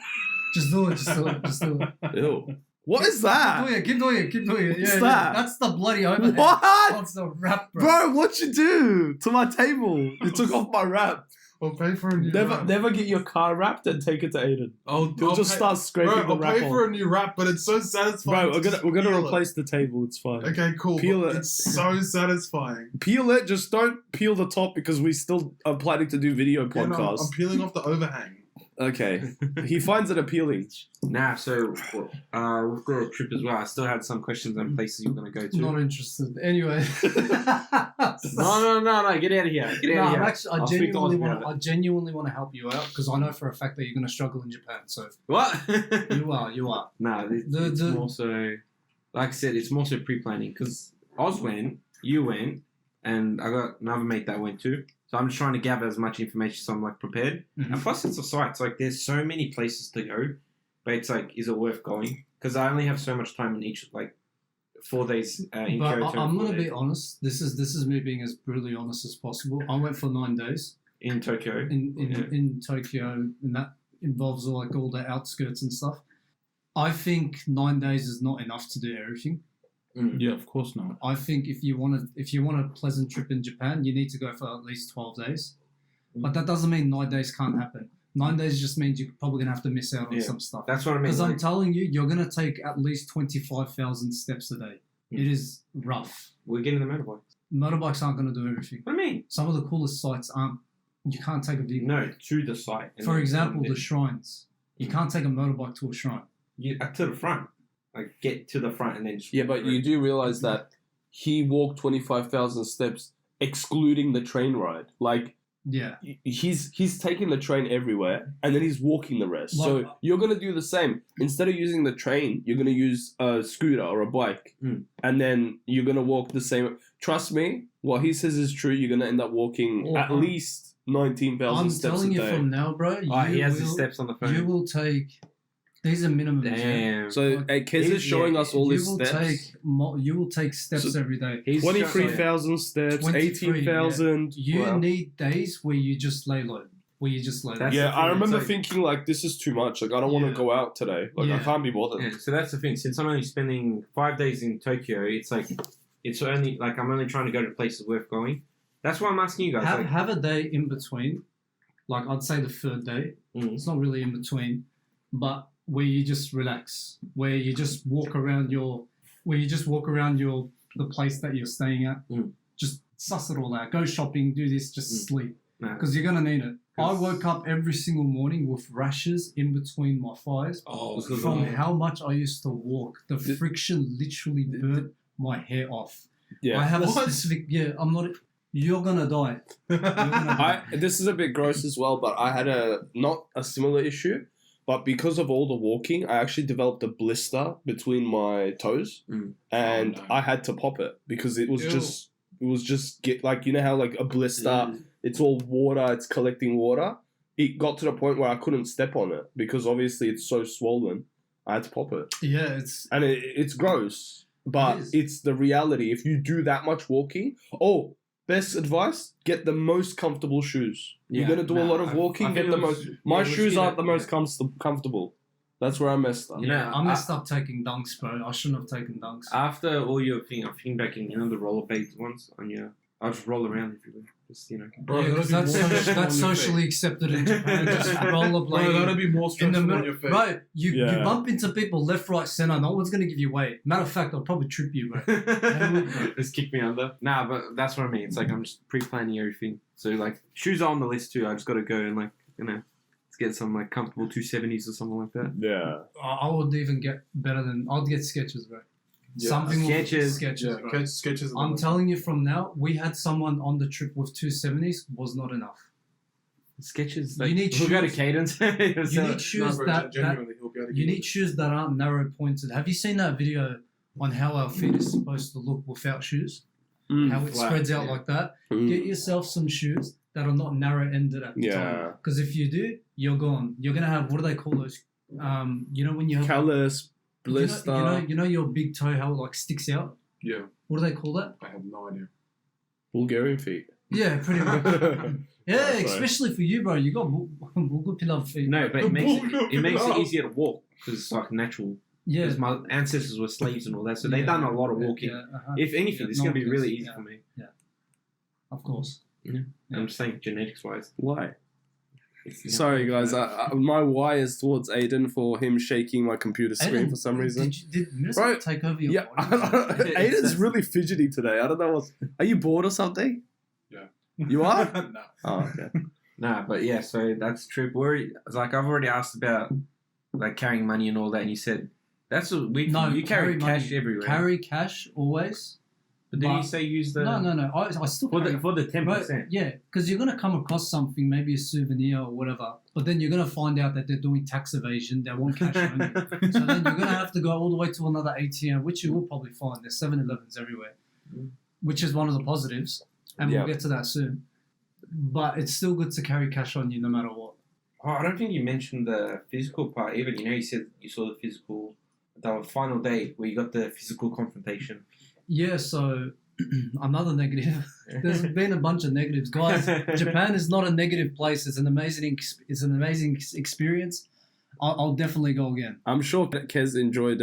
Just do it. Just do it. Ew. What is that? Keep doing it. What's that? That's the bloody overhead. What? That's the wrap, bro. Bro, what'd you do to my table? You took off my wrap. I'll pay for a new wrap. Never get your car wrapped and take it to Aiden. He'll just start scraping the wrap. I'll pay for a new wrap, but it's so satisfying. Bro, we're gonna replace the table. It's fine. Okay, cool. Peel it. It's so satisfying. Peel it. Just don't peel the top because we still are planning to do video podcasts. No, I'm peeling off the overhang. Okay. He finds it appealing. Nah, so we've got a trip as well. I still had some questions on places you're going to go to. Not interested. Anyway. No. Get out of here. I genuinely want to help you out because I know for a fact that you're going to struggle in Japan. So what? You are. Nah, it's more so, like I said, it's more so pre-planning because Oz went you went, and I got another mate that went too. So I'm just trying to gather as much information so I'm like prepared. Mm-hmm. And plus, it's a site. It's like there's so many places to go, but it's like, is it worth going? Because I only have so much time in each 4 days in But Kyoto. I'm gonna be honest. This is me being as brutally honest as possible. I went for 9 days in Tokyo. In Tokyo, and that involves all the outskirts and stuff. I think 9 days is not enough to do everything. Yeah, of course not. I think if you want a pleasant trip in Japan, you need to go for at least 12 days. But that doesn't mean 9 days can't happen. 9 days just means you're probably going to have to miss out on some stuff. That's what I mean. Because I'm telling you, you're going to take at least 25,000 steps a day. It is rough. We're getting the motorbikes. Motorbikes aren't going to do everything. What do you mean? Some of the coolest sites aren't. You can't take a vehicle. No, to the site. For example, the shrines. You can't take a motorbike to a shrine. To the front. Get to the front and then just... Yeah, but you do realize that he walked 25,000 steps excluding the train ride. Yeah. He's taking the train everywhere and then he's walking the rest. So you're going to do the same. Instead of using the train, you're going to use a scooter or a bike. And then you're going to walk the same. Trust me, what he says is true. You're going to end up walking at least 19,000 steps a day. I'm telling you from now, bro. He has the steps on the phone. You will take... These are minimums. Damn. So Kez is showing us all his steps. You will take steps every day. 23,000 steps, 18,000. You need days where you just lay low. I remember thinking this is too much. I don't want to go out today. I can't be bothered. Yeah, so that's the thing. Since I'm only spending 5 days in Tokyo, it's only I'm only trying to go to places worth going. That's why I'm asking you guys. Have a day in between. I'd say the third day. It's not really in between, but where you just relax, where you just walk around the place that you're staying at. Just suss it all out. Go shopping, do this, just sleep. Because you're going to need it. I woke up every single morning with rashes in between my thighs from how much I used to walk. The friction literally burnt my hair off. Yeah. I have a specific... Yeah, I'm not... You're going to die. This is a bit gross as well, but I had not a similar issue. But because of all the walking, I actually developed a blister between my toes, and I had to pop it because it was just how a blister, it's all water, it's collecting water. It got to the point where I couldn't step on it because obviously it's so swollen. I had to pop it. Yeah, it's gross, but it's the reality. If you do that much walking, best advice: get the most comfortable shoes. You're gonna do a lot of walking. Get the most. My shoes aren't the most comfortable. That's where I messed up. I messed up taking dunks, bro. I shouldn't have taken dunks. After all your thing, I'm thinking back in the rollerblades ones on your. I'll just roll around everywhere. Just Bro, because that's socially accepted in Japan. Just rollerblading. Bro, that'll be more stressful on your face. Bro, you bump into people left, right, center. No one's gonna give you weight. Matter of fact, I'll probably trip you, bro. Just kick me under. Nah, but that's what I mean. It's I'm just pre-planning everything. So shoes are on the list too. I just got to go and let's get some comfortable 270s or something like that. Yeah. I would even get better than I'd get Skechers, bro. Yeah. Skechers, bro. Skechers. I'm telling you from now, we had someone on the trip with 270s, was not enough. Skechers, you need shoes. Go to Cadence. You need shoes you need shoes that aren't narrow pointed. Have you seen that video on how our feet is supposed to look without shoes? How it spreads out like that. Get yourself some shoes that are not narrow ended at the top. Because if you do, you're gone. You're gonna have, what do they call those? When you have callus. Blister. You know your big toe, how it sticks out? Yeah. What do they call that? I have no idea. Bulgarian feet. Yeah, pretty much. Especially for you, bro. You got Bulgar feet. No, but it makes it easier to walk because it's natural. Yeah. Because my ancestors were slaves and all that, so they've done a lot of walking. If anything, it's going to be really easy for me. Yeah. Of course. Yeah. I'm just saying genetics-wise. Why? Sorry, guys. My why is towards Aiden for him shaking my computer screen for some reason. Did Minnesota take over your body? Aiden's really fidgety today. I don't know Are you bored or something? Yeah. You are? No. Oh, okay. Nah, but yeah, so that's true. I've already asked about carrying money and all that, and you said you carry cash money. everywhere. Carry cash always. But then you say use the... No. I still carry... For the 10%. Yeah, because you're going to come across something, maybe a souvenir or whatever, but then you're going to find out that they're doing tax evasion. They want cash on you. So then you're going to have to go all the way to another ATM, which you will probably find. There's 7-Elevens everywhere. which is one of the positives, and we'll get to that soon. But it's still good to carry cash on you no matter what. Oh, I don't think you mentioned the physical part even. You know, you said you saw the final day where you got the physical confrontation. Yeah, so another negative. There's been a bunch of negatives, guys. Japan is not a negative place. It's an amazing experience. I'll definitely go again. I'm sure Kez enjoyed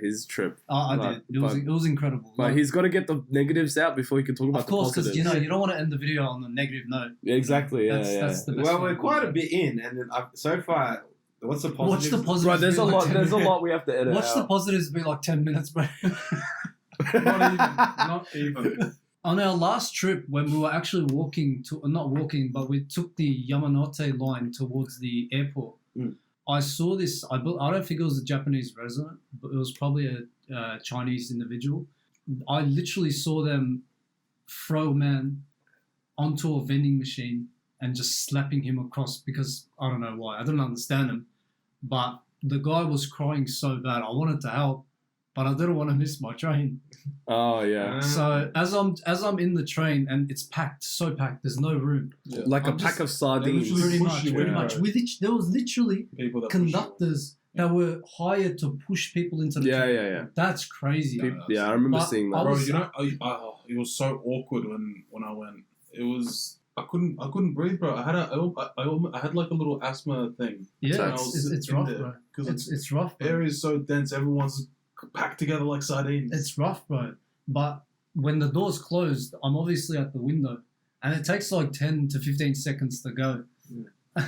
his trip. I did. It was incredible. But he's got to get the negatives out before he can talk about the positives. Of course, because you don't want to end the video on a negative note. Yeah, exactly. That's the best. Well, we're quite a bit in, and so far, what's the positive? Watch the positives. Right, there's a lot we have to edit. Watch the positives be like 10 minutes, bro. Not even. On our last trip, when we were actually not walking, but we took the Yamanote line towards the airport. I saw this. I don't think it was a Japanese resident, but it was probably a Chinese individual. I literally saw them throw a man onto a vending machine and just slapping him across because I don't know why. I didn't understand him, but the guy was crying so bad. I wanted to help, but I didn't want to miss my train. Oh yeah. So as I'm in the train and it's packed, so packed, there's no room. Yeah. Like a pack of sardines. Pretty much. There was literally conductors that were hired to push people into the train. Yeah. That's crazy. I remember seeing that. Bro, it was so awkward when I went. It was. I couldn't breathe, bro. I had like a little asthma thing. Yeah, it's rough, bro. It's rough. Bro. Air is so dense. Everyone's packed together like sardines. It's rough, bro. But when the door's closed, I'm obviously at the window, and it takes like 10 to 15 seconds to go. Yeah.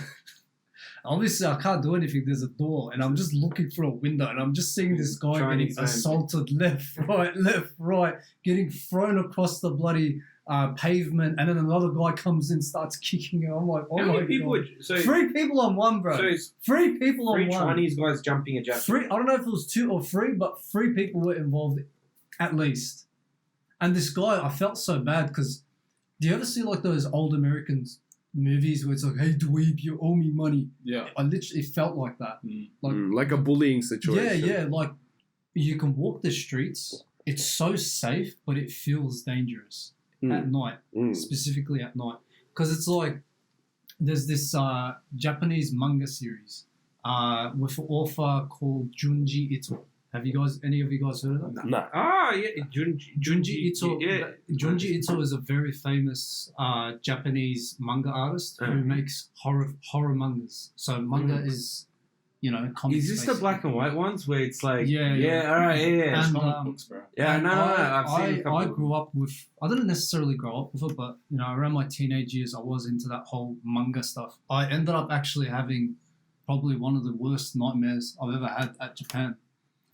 Obviously, I can't do anything. There's a door, and I'm just looking through a window, and I'm just seeing this guy getting assaulted left, right, getting thrown across the bloody pavement, and then another guy comes in, starts kicking him. I'm like, oh my god! So 3 people on one, bro. So it's 3 people on one. 3 Chinese guys jumping a Japanese. I don't know if it was 2 or 3, but 3 people were involved at least. And this guy, I felt so bad because do you ever see like those old Americans movies where it's like, hey dweeb, you owe me money? Yeah. I literally felt like that. Like a bullying situation. Yeah. Like you can walk the streets. It's so safe, but it feels dangerous at night, specifically at night. Because it's like, there's this Japanese manga series with an author called Junji Ito. Have any of you guys heard of that? No. Ah, yeah, Junji Ito. Yeah. Junji Ito is a very famous Japanese manga artist who makes horror mangas. So manga is, comics. Is this basically. the black and white ones where it's like, yeah, all right, yeah. And, books, bro. Yeah, no. I've seen a couple. I grew up with. I didn't necessarily grow up with it, but around my teenage years, I was into that whole manga stuff. I ended up actually having probably one of the worst nightmares I've ever had at Japan.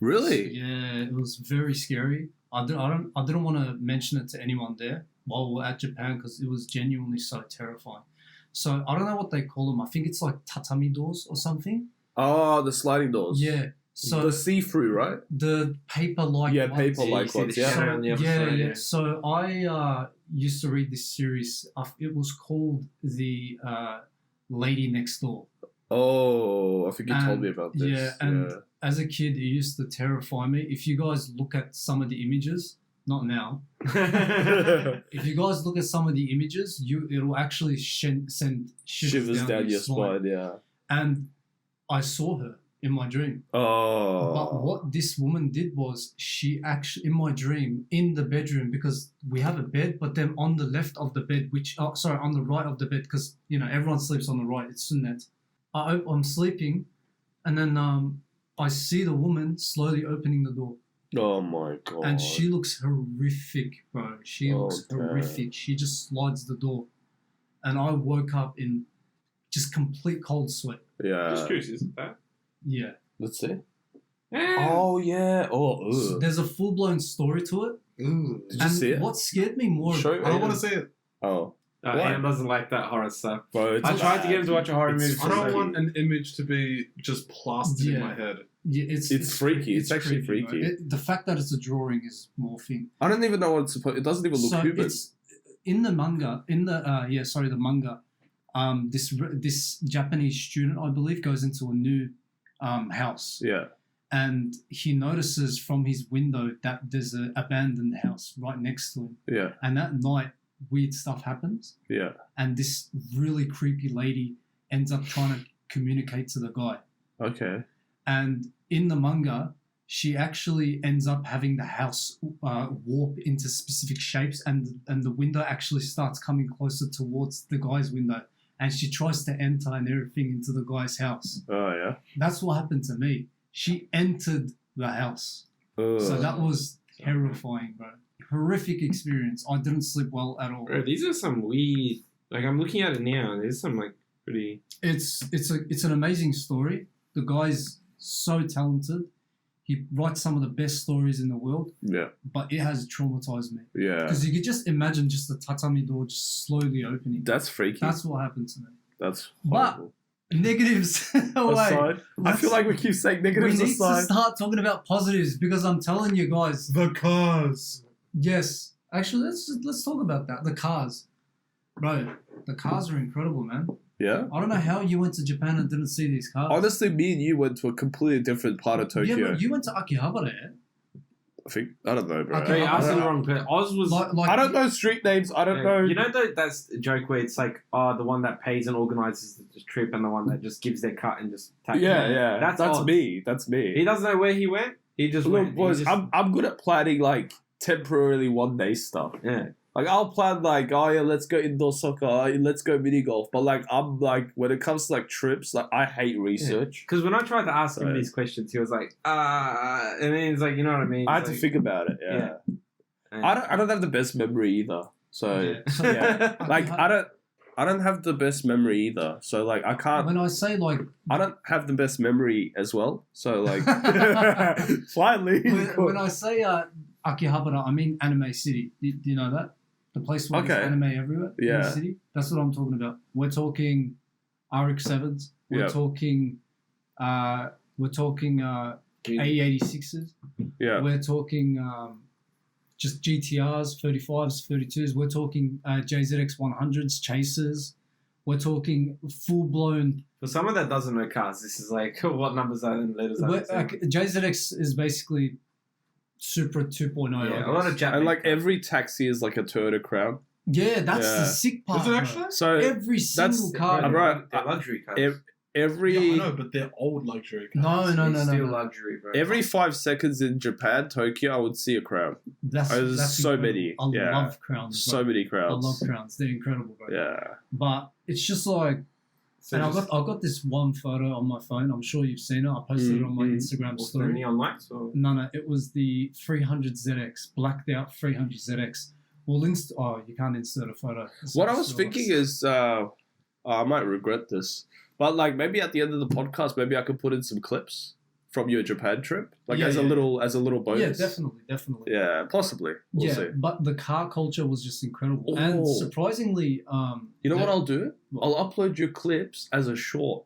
Really? Yeah, it was very scary. I didn't want to mention it to anyone there while we're at Japan because it was genuinely so terrifying. So I don't know what they call them. I think it's like tatami doors or something. Oh, the sliding doors. Yeah. So the see-through, right? The paper-like ones. Paper-like ones. Yeah. So I used to read this series. It was called The Lady Next Door. Oh, I think you told me about this. Yeah, and as a kid, it used to terrify me. If you guys look at some of the images, not now. If you guys look at some of the images, it'll actually send shivers down your spine. Yeah. And I saw her in my dream. Oh. But what this woman did was she actually, in my dream, in the bedroom, because we have a bed, but then on the left of the bed, on the right of the bed, because, everyone sleeps on the right, it's sunnet. I'm sleeping, and then I see the woman slowly opening the door. Oh my god. And she looks horrific, bro. She looks horrific. She just slides the door. And I woke up in just complete cold sweat. Yeah. Just curious, isn't that? Yeah. Let's see. Oh, yeah. Oh, ugh. There's a full-blown story to it. Ooh. Did you see it? What scared me more... I don't want to see it. Oh. Ian doesn't like that horror stuff. Bro, I tried to get him to watch a horror movie. I don't want an image to be just plastered in my head. Yeah, it's freaky. It's actually freaky. The fact that it's a drawing is morphine. I don't even know what it's supposed. It doesn't even look human. It's in the manga. The manga. This Japanese student, I believe, goes into a new house. Yeah. and he notices from his window that there's an abandoned house right next to him. Yeah. And that night, weird stuff happens. Yeah. And this really creepy lady ends up trying to communicate to the guy. Okay. And in the manga, she actually ends up having the house warp into specific shapes, and the window actually starts coming closer towards the guy's window, and she tries to enter and everything into the guy's house. Oh, yeah? That's what happened to me. She entered the house. So that was terrifying, bro. Horrific experience. I didn't sleep well at all. Bro, these are some weird... Like, I'm looking at it now, and there's some, like, pretty... It's an amazing story. The guy's so talented. He writes some of the best stories in the world. Yeah. But it has traumatized me. Yeah. Because you could just imagine just the tatami door just slowly opening. That's freaky. That's what happened to me. That's horrible. But negatives away. Aside, I feel like we keep saying negatives we need aside. to start talking about positives, because I'm telling you guys. The cars. Yes. Actually, let's talk about that. The cars. Bro, the cars are incredible, man. Yeah? I don't know how you went to Japan and didn't see these cars. Honestly, me and you went to a completely different part of Tokyo. Yeah, but you went to Akihabara, yeah? I don't know, bro. Okay, You're asking the wrong person. Oz was... I don't know street names. I don't know. You know that's a joke where it's like, the one that pays and organises the trip and the one that just gives their cut and just... Yeah. That's Oz. me. That's me. He doesn't know where he went. He just Look, went. boys, I'm good at planning, like, temporarily one-day stuff. Yeah. Like, I'll plan, like, oh, yeah, let's go indoor soccer, let's go mini-golf. But, like, I'm, like, when it comes to, like, trips, like, I hate research. Because when I tried to ask him these questions, he was like, and then he's like, you know what I mean? I had to think about it, yeah. I don't have the best memory either. So, yeah. Like, I don't have the best memory either. So, like, I can't... When I say, like... I don't have the best memory as well. So, like... Finally. When I say Akihabara, I mean Anime City. Do you know that? The place where there's anime everywhere in the city. That's what I'm talking about. We're talking RX-7s. We're talking A86s. Yeah. We're talking just GTRs, 35s, 32s. We're talking JZX 100s, Chasers. We're talking full-blown... For someone that doesn't know cars, this is like, what numbers are and letters are JZX is basically Supra 2.0. Yeah, a lot of Japanese. And like every taxi is like a Toyota Crown. Yeah, that's the sick part. Is it actually? So every single car. Right. They're luxury cars. Every I know, but they're old luxury cars. No. Still luxury, bro. Every 5 seconds in Japan, Tokyo, I would see a Crown. That's so incredible. many. I love Crowns. So many Crowns. I love Crowns. They're incredible, bro. Yeah. But it's just like, and I've got this one photo on my phone. I'm sure you've seen it. I posted it on my Instagram story. The neon lights? Or? No. It was the 300ZX, blacked out 300ZX. Well, you can't insert a photo. What I was thinking is, I might regret this, but like maybe at the end of the podcast, maybe I could put in some clips from your Japan trip, like as a little bonus. Yeah, definitely. Yeah, possibly. We'll see. But the car culture was just incredible, and surprisingly, you know what I'll do? I'll upload your clips as a short.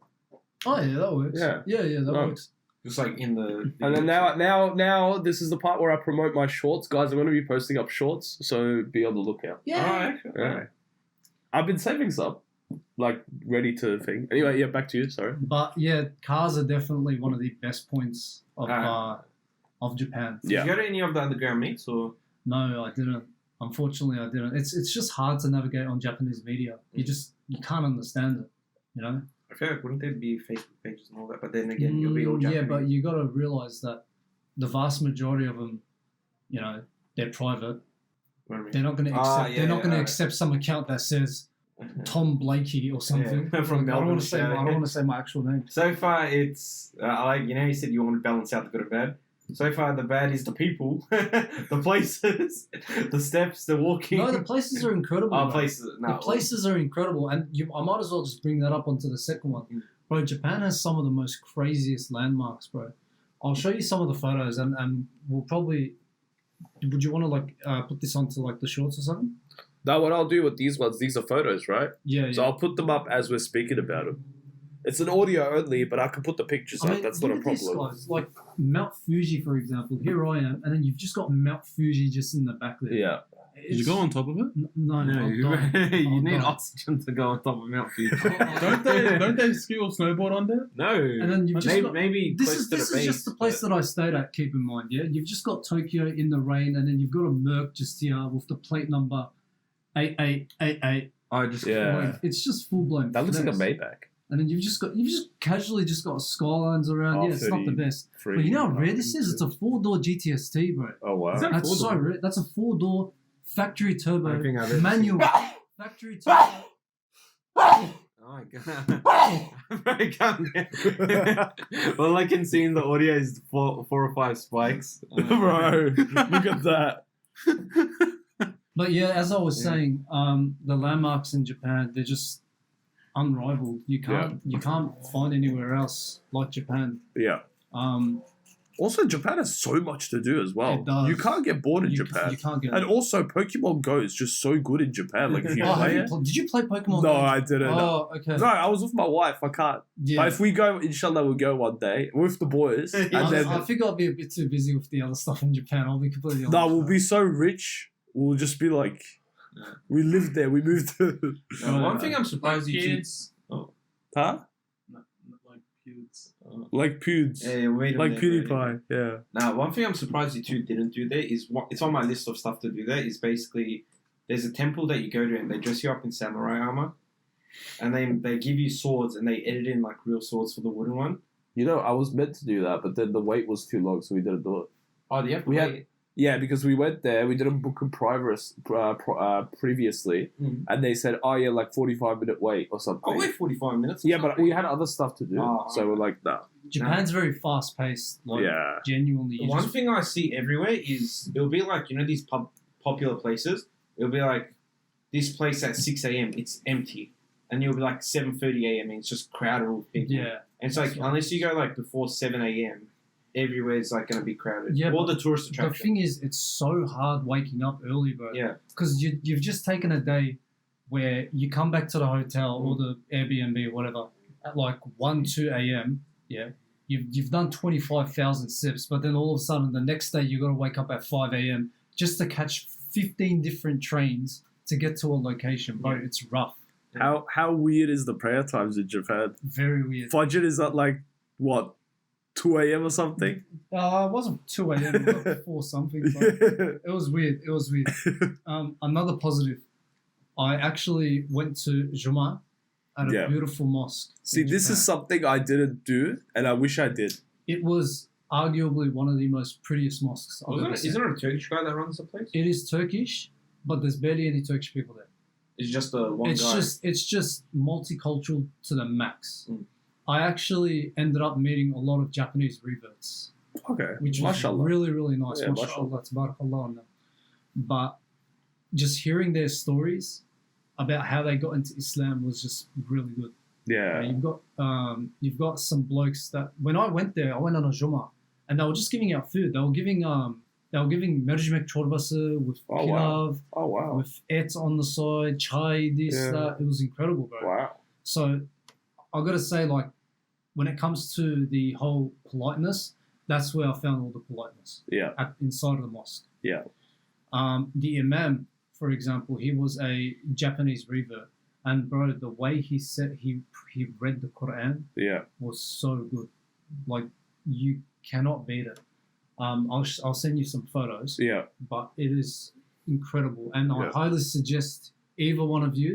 Oh yeah, that works. Yeah, that works. Just like in the and then now this is the part where I promote my shorts, guys. I'm going to be posting up shorts, so be on the lookout. Yeah. Yeah. I've been saving some, like ready to thing. Anyway, yeah, back to you. Sorry. But yeah, cars are definitely one of the best points of Japan. Did you go to any of the underground meets or? No, I didn't. Unfortunately, I didn't. It's just hard to navigate on Japanese media. You can't understand it. You know. I feel like wouldn't there be Facebook pages and all that? But then again, you'll be all Japanese. Yeah, but you got to realize that the vast majority of them, you know, they're private. They're not going to accept. They're not going to accept some account that says Tom Blakey or something. From Melbourne. I don't want to say my actual name. So far, it's you said you want to balance out the good and bad. So far, the bad is the people, the places, the steps, the walking. No, the places are incredible. The places are incredible, and I might as well just bring that up onto the second one. Bro, Japan has some of the most craziest landmarks, bro. I'll show you some of the photos, and we'll probably... Would you want to, put this onto, the shorts or something? No, what I'll do with these ones, these are photos, right? Yeah. So I'll put them up as we're speaking about them. It's an audio only, but I can put the pictures up. That's not a problem. Like Mount Fuji, for example. Here I am, and then you've just got Mount Fuji just in the back there. Yeah. Did you go on top of it? No, you need oxygen to go on top of Mount Fuji. don't they ski or snowboard on there? No. And then you've just maybe this close is to this the is base, just the place that I stayed at. Keep in mind, yeah, you've just got Tokyo in the rain, and then you've got a Merc just here with the plate number 8888. I just Like, it's just full blown. That looks like a Maybach. And then you've just casually just got skylines around. Yeah, it's not the best. But you know how rare this is? It's a 4-door GTST, bro. Oh wow. That's so rare. That's a 4-door factory turbo I think I've ever manual factory turbo. Oh my god. Very calm down. All I can see in the audio is four or five spikes. Bro, look at that. But yeah, as I was saying, the landmarks in Japan, they're just unrivaled. You can't find anywhere else like Japan. Yeah. Also, Japan has so much to do as well. It does. You can't get bored in Japan. You can't get. And also, Pokemon Go is just so good in Japan. Like, if you play it. Did you play Pokemon No, Go? I didn't. Oh, okay. No, I was with my wife. I can't. Yeah. But if we go, inshallah, we'll go one day with the boys. And then, I think I'll be a bit too busy with the other stuff in Japan. I'll be completely honest. no, we'll be so rich. We'll just be like, we lived there. We moved to. One thing I'm surprised you Kids. Huh? Not like kids. Like Pewds. Yeah, wait a Like minute, PewDiePie. Yeah. Now, one thing I'm surprised you two didn't do there is it's on my list of stuff to do there. Is basically there's a temple that you go to and they dress you up in samurai armor, and they give you swords and they edit in like real swords for the wooden one. You know, I was meant to do that, but then the wait was too long, so we didn't do it. Oh, do you have to We had- wait? Yeah, because we went there, we didn't book a previously, and they said, oh yeah, like 45-minute wait or something. I'll wait 45 minutes. Yeah, but we had other stuff to do, so we're like, nah. Japan's very fast paced. Like, Yeah. Genuinely. The one thing I see everywhere is it'll be like, you know, these popular places. It'll be like this place at 6 a.m. It's empty, and you'll be like 7:30 a.m. and it's just crowded with people. Yeah. And it's like unless you go like before 7 a.m. everywhere's like going to be crowded. Yeah, all but the tourist The attractions. thing is, it's so hard waking up early, bro. Yeah. Because you've just taken a day where you come back to the hotel or the Airbnb or whatever at like 1, 2 a.m. Yeah. You've done 25,000 steps, but then all of a sudden the next day you got to wake up at 5 a.m. just to catch 15 different trains to get to a location, bro. It's rough. How weird is the prayer times in Japan? Very weird. Fajr is at like, what, 2 a.m. or something? It wasn't 2 a.m. It was like 4 something. But it was weird. It was weird. Another positive. I actually went to Juma at a beautiful mosque. See, this is something I didn't do, and I wish I did. It was arguably one of the most prettiest mosques I've ever seen. Isn't it a Turkish guy that runs the place? It is Turkish, but there's barely any Turkish people there. It's just one guy. It's just multicultural to the max. Mm. I actually ended up meeting a lot of Japanese reverts. Okay. Which was Mashallah. really, really nice. Yeah, Mashallah, tabarakallah on them. But just hearing their stories about how they got into Islam was just really good. Yeah. You've got some blokes that when I went there, I went on a Juma, and they were just giving out food. They were giving mercimek çorbası with pilav, with et on the side, chai, that. It was incredible, bro. Wow. So I got to say, like, when it comes to the whole politeness, that's where I found all the politeness. Yeah. Inside of the mosque. Yeah. The imam, for example, he was a Japanese revert, and bro, the way he said he read the Quran was so good. Like, you cannot beat it. I'll send you some photos. Yeah. But it is incredible, and I highly suggest either one of you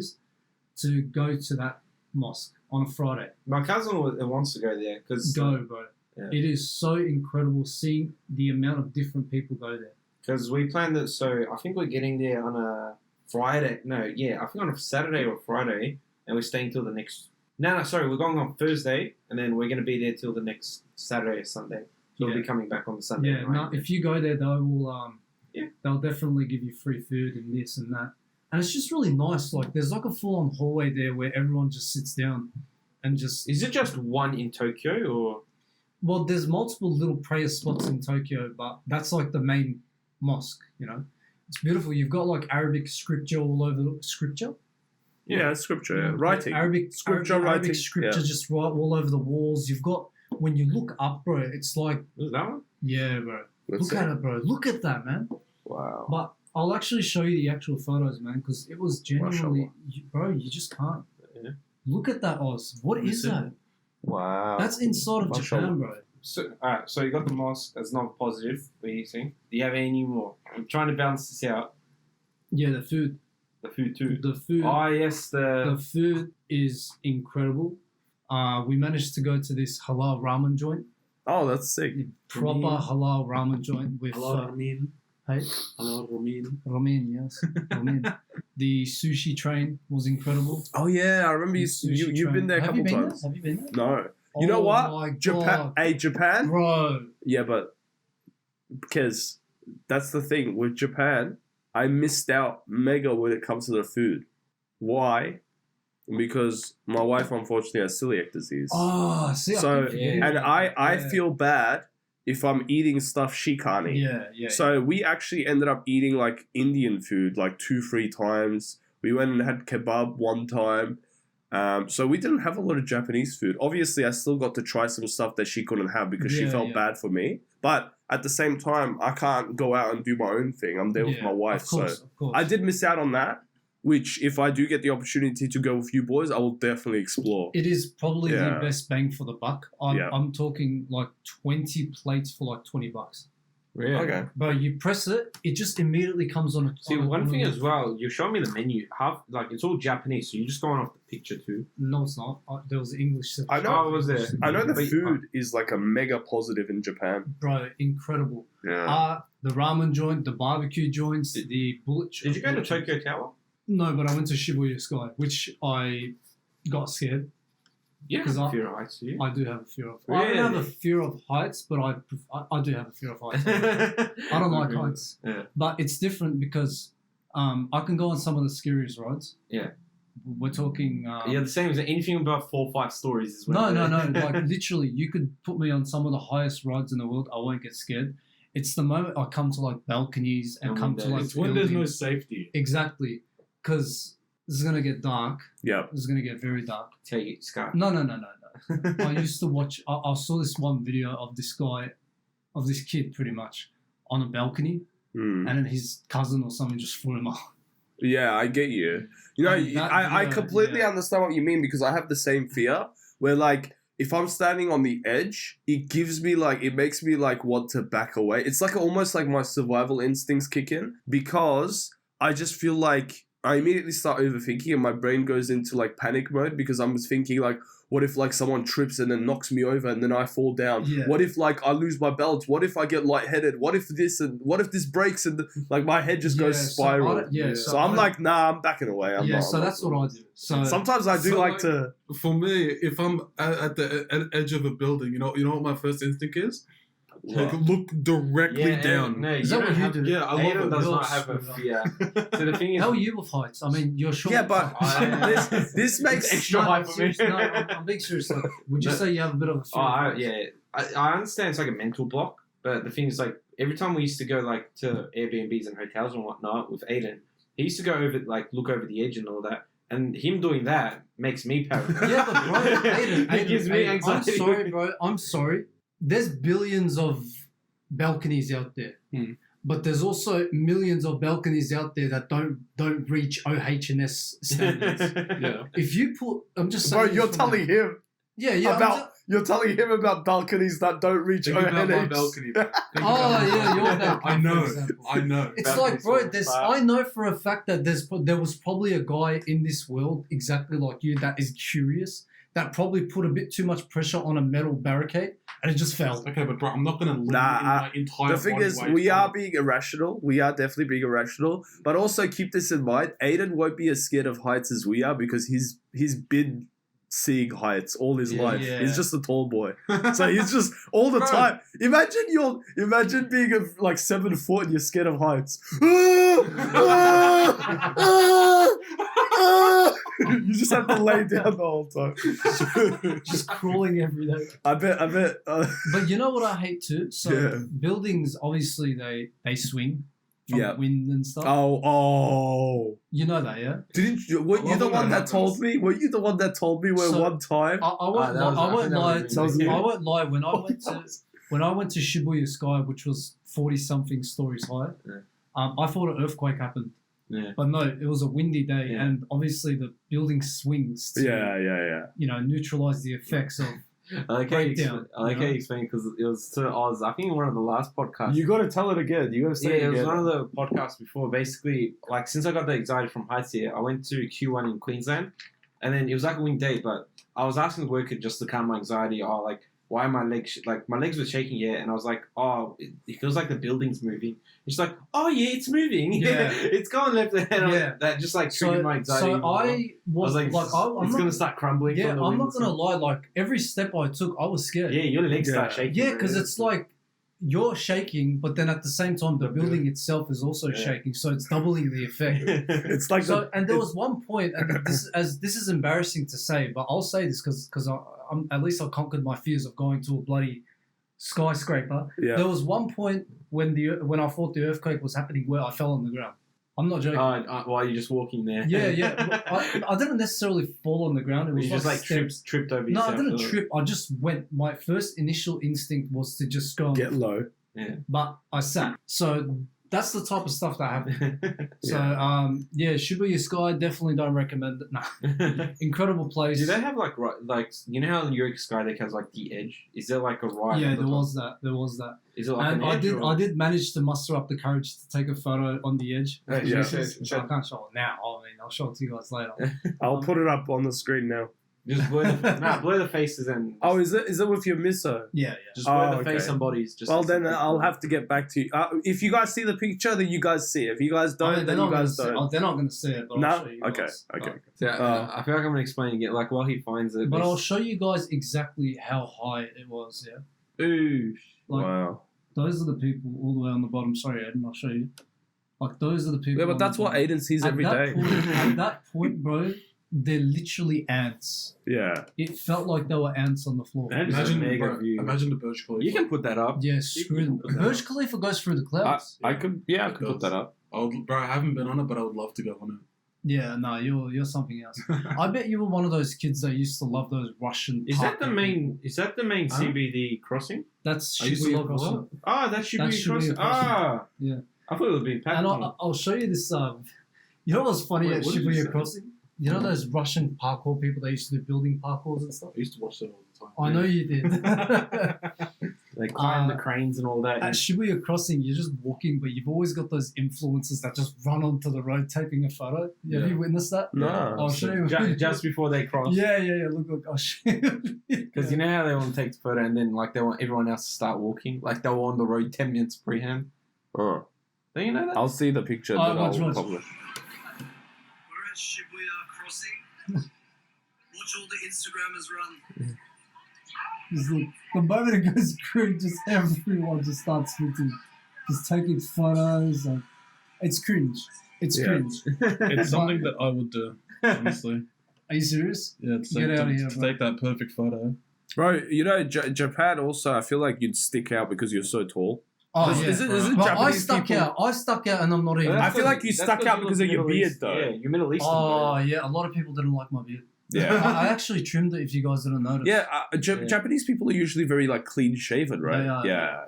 to go to that mosque on a Friday. My cousin wants to go there because go, bro. Yeah. It is so incredible seeing the amount of different people go there. Because we planned it, so I think we're getting there on a Friday. I think on a Saturday or Friday, and we're staying till the next. No, sorry, we're going on Thursday, and then we're going to be there till the next Saturday or Sunday. So we'll be coming back on the Sunday. Yeah, no, if you go there, they'll definitely give you free food and this and that. And it's just really nice. Like, there's like a full-on hallway there where everyone just sits down and just... Is it just one in Tokyo, or...? Well, there's multiple little prayer spots in Tokyo, but that's like the main mosque, you know? It's beautiful. You've got like Arabic scripture all over the... Scripture? Yeah, scripture. Yeah. Writing. Arabic scripture just right all over the walls. You've got... When you look up, bro, it's like... Is that one? Yeah, bro. Look at it, bro. Look at that, man. Wow. But I'll actually show you the actual photos, man, because it was genuinely, bro. You just can't. Yeah. Look at that, Oz. What is that? Wow. That's inside of Japan, bro. So, alright, so you got the mosque. That's not positive. What are you saying? Do you have any more? I'm trying to balance this out. Yeah, the food. The food too. The food. Oh yes, The food is incredible. We managed to go to this halal ramen joint. Oh, that's sick. Proper halal ramen joint with Hello, Ramin. hey, Hello, Ramin. ramen, yes, ramen. The sushi train was incredible. Oh yeah, I remember Sushi you've been train. there a Have you couple been times. there? Have you been there? No. You know what? My Japan. God. Hey, Japan. Bro. Yeah, but because that's the thing with Japan, I missed out mega when it comes to the food. Why? Because my wife unfortunately has celiac disease. Oh, see, So, and I Yeah. feel bad if I'm eating stuff she can't eat. Yeah. So we actually ended up eating like Indian food like 2-3 times. We went and had kebab one time. So we didn't have a lot of Japanese food. Obviously, I still got to try some stuff that she couldn't have because she felt bad for me. But at the same time, I can't go out and do my own thing. I'm there with my wife. Of course, so of course. I did miss out on that, which if I do get the opportunity to go with you boys, I will definitely explore. It is probably Yeah. the best bang for the buck. I'm talking like 20 plates for like $20. Really? Okay. But you press it, it just immediately comes on a. See, on a- one on thing a- as well, you're showing me the menu. Half like it's all Japanese, so you're just going off the picture too. No, it's not. There was English. I know. Oh, was there? I know the But- food is like a mega positive in Japan. Bro, incredible. Yeah. The ramen joint, the barbecue joints, the bullet. Did you go to Tokyo Tower? No, but I went to Shibuya Sky, which I got scared. Yeah, 'Cause I- fear of heights, do you? I do have a fear of. I don't have a fear of heights, but I do have a fear of heights. I don't like heights. Yeah. But it's different because I can go on some of the scariest rides. Yeah. We're talking. Yeah, the same as anything above 4 or 5 stories is No. Like literally, you could put me on some of the highest rides in the world. I won't get scared. It's the moment I come to like balconies and come to like It's when there's no buildings. safety. Exactly, because this is gonna get dark. Yeah. This is gonna get very dark. Take it, Scott. No. I used to watch. I saw this one video of this guy, of this kid, pretty much on a balcony, Mm. and then his cousin or something just threw him off. Yeah, I get you. You know, And that I video, completely yeah. understand what you mean because I have the same fear where, like, if I'm standing on the edge, it makes me, like, want to back away. It's like almost like my survival instincts kick in because I just feel like I immediately start overthinking and my brain goes into, like, panic mode because I'm thinking, like, what if, like, someone trips and then knocks me over and then I fall down? Yeah. What if, like, I lose my belt? What if I get lightheaded? What if this breaks and, like, my head just goes spiral? So I'm like, nah, I'm backing away. I'm not, so that's what I do. So sometimes I do So, like like, to... For me, if I'm at the edge of a building, you know what my first instinct is? Like, look directly down. No, Is that what you do? Yeah, I Aiden love does it. not have a fear. So the thing is, how are you with heights? I mean, you're short. Yeah, but this makes... extra high for me. No, I'm being serious. Like, would you say you have a bit of a fear? I understand it's like a mental block, but the thing is, like, every time we used to go like to Airbnbs and hotels and whatnot with Aiden, he used to go over look over the edge and all that, and him doing that makes me paranoid. Yeah, but bro, Aiden, It gives me anxiety. I'm sorry, bro. I'm sorry. There's billions of balconies out there. But there's also millions of balconies out there that don't reach OH&S standards. Yeah. If you put, I'm just saying. Bro, you're telling him you're telling him about balconies that don't reach Think about my OH&S. balcony. Your balcony. I know. for example. I know. It's Balconies like, bro, fall apart. I know for a fact that there was probably a guy in this world exactly like you that is curious, that probably put a bit too much pressure on a metal barricade and it just fell. Okay, but bro, I'm not gonna limit Nah, my entire The thing body is, weight we on- are being irrational. We are definitely being irrational. But also keep this in mind, Aiden won't be as scared of heights as we are because he's been seeing heights all his life. Yeah. He's just a tall boy. So he's just all the Bro. time. Imagine being like 7 foot and you're scared of heights. You just have to lay down the whole time. Just crawling every day. I bet. But you know what I hate too? So Yeah. buildings, obviously they swing from Yeah. wind and stuff. Oh. You know that, yeah? Didn't you? Were you love the it one when that it told me? Were you the one that told me where So- one time? I won't that was- lie. I I won't think that lie. was That was I you. won't lie. When I went to Shibuya Sky, which was 40 something stories high, I thought an earthquake happened. Yeah. But no, it was a windy day, and obviously the building swings to, neutralize the effects of I like breakdown. how you explained because it was to Oz. I think one of the last podcasts. You got to tell it again. You got to say it again. It was one of the podcasts before. Basically, like since I got the anxiety from heights here, I went to Q1 in Queensland, and then it was like a wing day. But I was asking the worker just to calm my anxiety. Oh, like why my legs my legs were shaking here, and I was like, oh, it feels like the building's moving. She's like, oh yeah, it's moving. Yeah, it's going left and that just like triggered my anxiety. So I was like, it's gonna start crumbling. Yeah, I'm not gonna lie. Like every step I took, I was scared. Yeah, your legs start shaking. Yeah, because it's like you're shaking, but then at the same time, the building itself is also shaking, so it's doubling the effect. It's like and there was one point, and this is embarrassing to say, but I'll say this because I'm at least I conquered my fears of going to a bloody skyscraper. Yeah. There was one point when I thought the earthquake was happening where I fell on the ground. I'm not joking. While you're just walking there. Yeah. I didn't necessarily fall on the ground. It was just like tripped over yourself. No, I didn't trip. I just went. My first initial instinct was to just go get low. Yeah. But I sat. So that's the type of stuff that happened. So Shibuya Sky, definitely don't recommend it. No. Incredible place. Do they have like you know how York Skydeck has like the edge? Is there like a ride? Yeah, there was that. Is it like an edge? I did manage to muster up the courage to take a photo on the edge. I can't show it now. I mean, I'll show it to you guys later. I'll put it up on the screen now. Just blur the faces and. Oh, is it with your misso? Yeah. Just blur the face and bodies. Then I'll have to get back to you. If you guys see the picture, then you guys see it. If you guys don't, then you guys don't. They're not going to see it. But no. I'll show you Okay. guys. Okay. I feel like I'm going to explain again, like while he finds it. But I'll show you guys exactly how high it was. Yeah. Ooh. Wow. Those are the people all the way on the bottom. Sorry, Aiden. I'll show you. Like those are the people. Yeah, but that's what Aiden sees every day. At that point, bro. They're literally ants. Yeah. It felt like there were ants on the floor. Imagine the Burj Khalifa. You can put that up. Yeah, screw them. Burj Khalifa goes through the clouds. I could put that up. I haven't been on it, but I would love to go on it. Yeah, no, you're something else. I bet you were one of those kids that used to love those Russian. Is that the main CBD crossing? That's Shibuya Crossing. That's Shibuya Crossing. Yeah. I thought it would be packaging. And I'll show you this. You know what's funny at Shibuya Crossing? You know those Russian parkour people that used to do building parkours and stuff? I used to watch that all the time. I know you did. They climb the cranes and all that. At Shibuya Crossing, you're just walking, but you've always got those influencers that just run onto the road taking a photo. Have you witnessed that? No. I'll show you. Just before they cross. Yeah. Look, I'll show you. Because you know how they want to take the photo and then like they want everyone else to start walking? Like they were on the road 10 minutes pre-hand. Oh. Don't you know that? I'll see the picture that I'll publish. We're at Shibuya Crossing. Watch all the Instagrammers run. The moment it goes green, just everyone just starts tweeting, just taking photos. It's cringe. It's cringe. It's something that I would do, honestly. Are you serious? Yeah, to take that perfect photo. Bro, you know, Japan also, I feel like you'd stick out because you're so tall. Oh, yeah. Is it Japanese I stuck out and I'm not even... I feel like you stuck out because of your beard, though. Yeah, you're Middle Eastern. Oh, yeah. A lot of people didn't like my beard. Yeah. I actually trimmed it if you guys didn't notice. Yeah, Japanese people are usually very, like, clean-shaven, right? Yeah.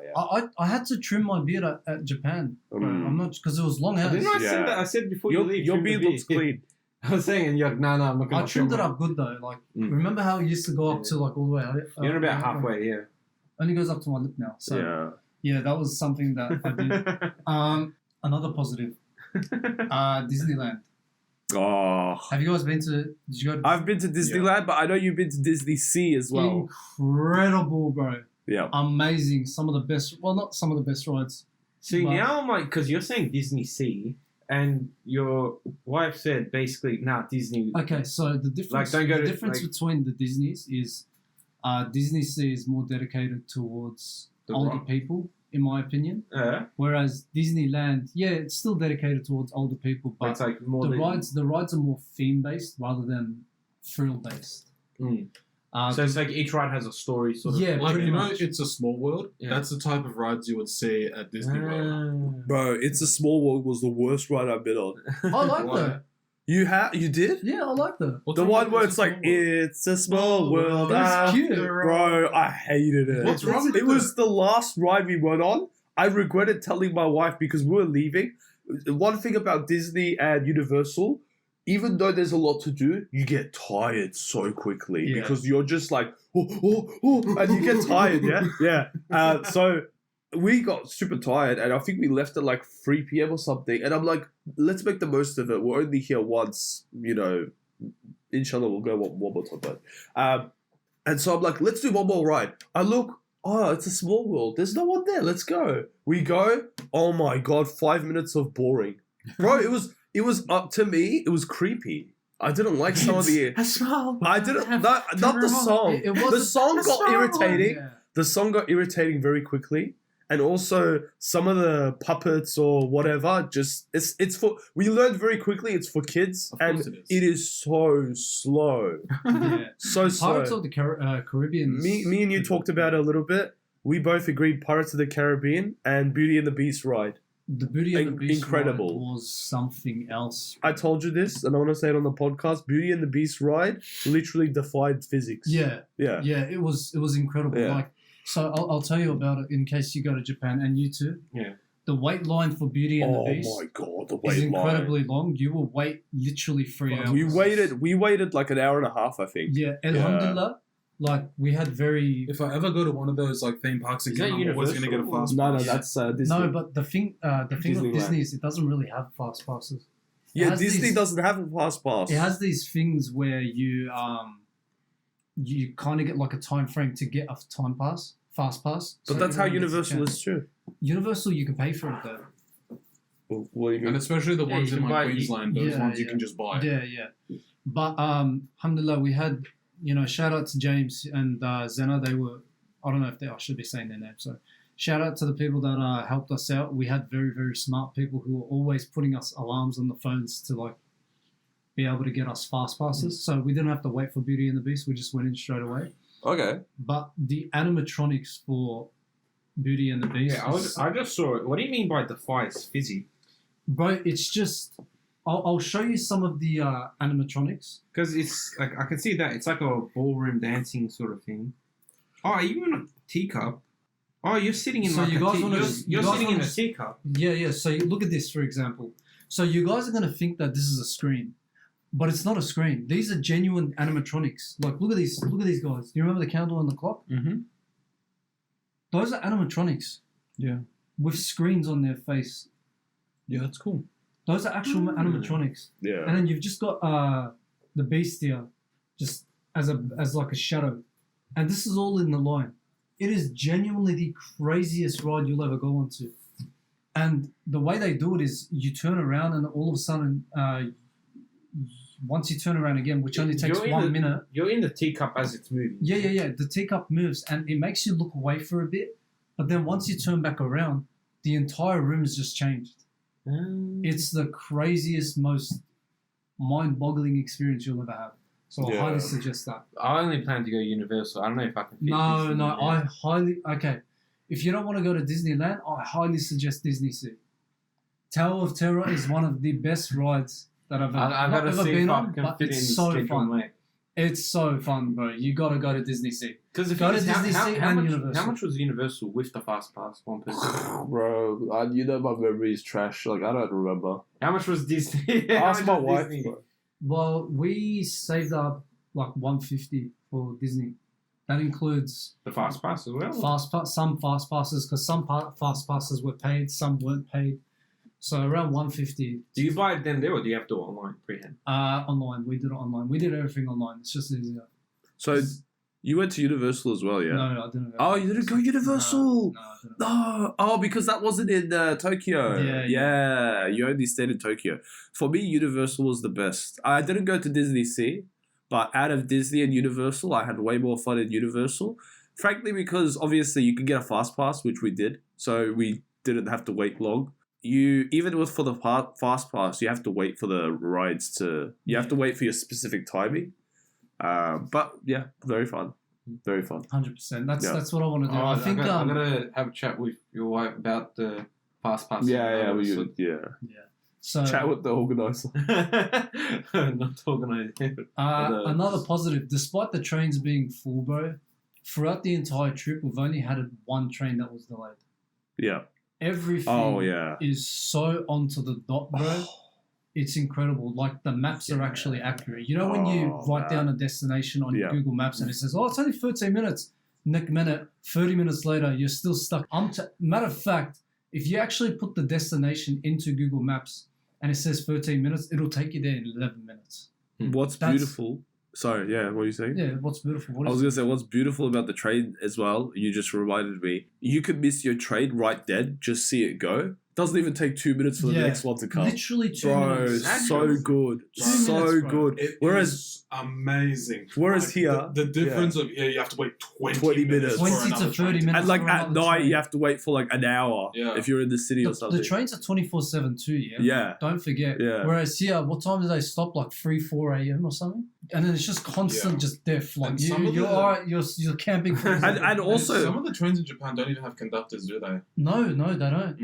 I had to trim my beard at Japan. I'm not... Because it was long hair. Didn't I say that? I said before you leave. Your beard looks clean. I was saying, and you're like, no, I'm not going to I trimmed it up good, though. Like, remember how it used to go up to, like, all the way... You're about halfway, yeah. Only goes up to my lip now, so... Yeah, that was something that I did. Another positive. Disneyland. Oh. Have you guys been to... Did you go to I've been to Disneyland, but I know you've been to Disney Sea as well. Incredible, bro. Yeah. Amazing. Some of the best... Well, not some of the best rides. See, now I'm like... Because you're saying Disney Sea, and your wife said basically, Disney... Okay, so the difference, between the Disneys is Disney Sea is more dedicated towards older people, in my opinion. Whereas Disneyland, it's still dedicated towards older people, but it's like more the rides are more theme-based rather than thrill-based. So it's like each ride has a story, sort of. Yeah, like, pretty much. It's a Small World. Yeah. That's the type of rides you would see at Disney World. Bro, It's a Small World was the worst ride I've been on. I like that. You did? Yeah, I like that. The one where it's like, it's a small world. That's cute. Bro, I hated it. What's wrong with it? It was the last ride we went on. I regretted telling my wife because we were leaving. one thing about Disney and Universal, even though there's a lot to do, you get tired so quickly because you're just like, and you get tired, yeah? So we got super tired, and I think we left at like 3 p.m. or something, and I'm like, let's make the most of it. We're only here once, inshallah we'll go one more time. And so I'm like, let's do one more ride. I look, it's a small world. There's no one there. Let's go. We go. Oh my God, 5 minutes of boring. Bro, it was up to me. It was creepy. I didn't like some of the... A smile. I didn't... Not the song. The song got irritating. Yeah. The song got irritating very quickly. And also, some of the puppets or whatever, just... It's for... We learned very quickly it's for kids. And it is so slow. So slow. Pirates of the Caribbean. Me and you talked about it a little bit. We both agreed Pirates of the Caribbean and Beauty and the Beast ride. The Beauty and the Beast incredible. Ride was something else. I told you this, and I want to say it on the podcast. Beauty and the Beast ride literally defied physics. Yeah. It was incredible. Yeah. Like, so I'll tell you about it in case you go to Japan, and you too. Yeah. The wait line for Beauty and the Beast. Oh my God, the wait line is incredibly long. You will wait literally 3 hours. We waited like an hour and a half, I think. Yeah, alhamdulillah. Like, we had very... If I ever go to one of those like theme parks again, I'm always going to get a fast pass. No, that's Disney. No, but the thing of Disney is it doesn't really have fast passes. Yeah, Disney doesn't have a fast pass. It has these things where you kind of get like a time frame to get a fast pass. But that's how Universal is too. Universal, you can pay for it though. And especially the ones in like Queensland, those ones you can just buy. Yeah. But alhamdulillah, we had... shout out to James and Zena. They were, I don't know if I should be saying their name. So shout out to the people that helped us out. We had very, very smart people who were always putting us alarms on the phones to like be able to get us fast passes. So we didn't have to wait for Beauty and the Beast. We just went in straight away. Okay. But the animatronics for Beauty and the Beast. Yeah, I just saw it. What do you mean by defies physics? Bro, it's just... I'll show you some of the animatronics. Because it's like, I can see that. It's like a ballroom dancing sort of thing. Oh, are you in a teacup? Oh, you're sitting in so like you guys you're sitting in a teacup. Yeah. So you look at this, for example. So you guys are going to think that this is a screen. But it's not a screen. These are genuine animatronics. Like, look at these guys. Do you remember the candle and the clock? Mm-hmm. Those are animatronics. Yeah. With screens on their face. Yeah, that's cool. Those are actual animatronics. Yeah. And then you've just got the Beast here, just as like a shadow. And this is all in the line. It is genuinely the craziest ride you'll ever go onto. And the way they do it is you turn around and all of a sudden, once you turn around again, which only takes 1 minute. You're in the teacup as it's moving. Yeah. The teacup moves and it makes you look away for a bit. But then once you turn back around, the entire room has just changed. It's the craziest, most mind-boggling experience you'll ever have. So I highly suggest that. I only plan to go Universal. I don't know if I can fit I highly... Okay, if you don't want to go to Disneyland, I highly suggest Disney Sea. Tower of Terror is one of the best rides that I've ever been on, but it's so fun. Mate. It's so fun, bro. You got to go to Disney Sea. Because if go to Disney Sea and Universal. How much was Universal with the fast pass? One person. Bro, my memory is trash. Like, I don't remember. How much was Disney? Ask my wife. Well, we saved up like $150 for Disney. That includes the fast pass as well. Some fast passes, because some fast passes were paid, some weren't paid. So around $150. Do you buy it then there, or do you have to do it online freehand? Online. We did it online. We did everything online. It's just easier. So you went to Universal as well, yeah? No, I didn't. Oh, you didn't go Universal? No, I didn't. No. Oh, because that wasn't in Tokyo. Yeah. You only stayed in Tokyo. For me, Universal was the best. I didn't go to Disney Sea, but out of Disney and Universal, I had way more fun at Universal. Frankly, because obviously you could get a fast pass, which we did. So we didn't have to wait long. Even for the fast pass, you have to wait for the rides you have to wait for your specific timing. But yeah, very fun. Very fun. 100%. That's what I want to do. I think I'm gonna have a chat with your wife about the fast pass. Yeah. So chat with the organizer. Not the organizer. Another positive, despite the trains being full, bro, throughout the entire trip, we've only had one train that was delayed. Yeah. everything is so onto the dot, bro. It's incredible. Like the maps are actually accurate. You know when you write down a destination on Google Maps and it says, "Oh, it's only 13 minutes." Next minute, 30 minutes later, you're still stuck. Matter of fact, if you actually put the destination into Google Maps and it says 13 minutes, it'll take you there in 11 minutes. What's beautiful? Sorry, what are you saying? Yeah, what's beautiful? I was going to say, what's beautiful about the train as well, you just reminded me, you could miss your train right then, just see it go. Doesn't even take 2 minutes for the next one to come. Literally 2 minutes. Bro, so good. So good. Whereas amazing. Whereas like, here... The difference of you have to wait 20 minutes. 20 to 30 minutes. And like at night, you have to wait for like an hour if you're in the city or something. The trains are 24/7 too, Yeah. Don't forget. Yeah. Whereas here, what time do they stop? Like 3, 4 a.m. or something? And then it's just constant, just death. Like you're camping. and also... Some of the trains in Japan don't even have conductors, do they? No, they don't.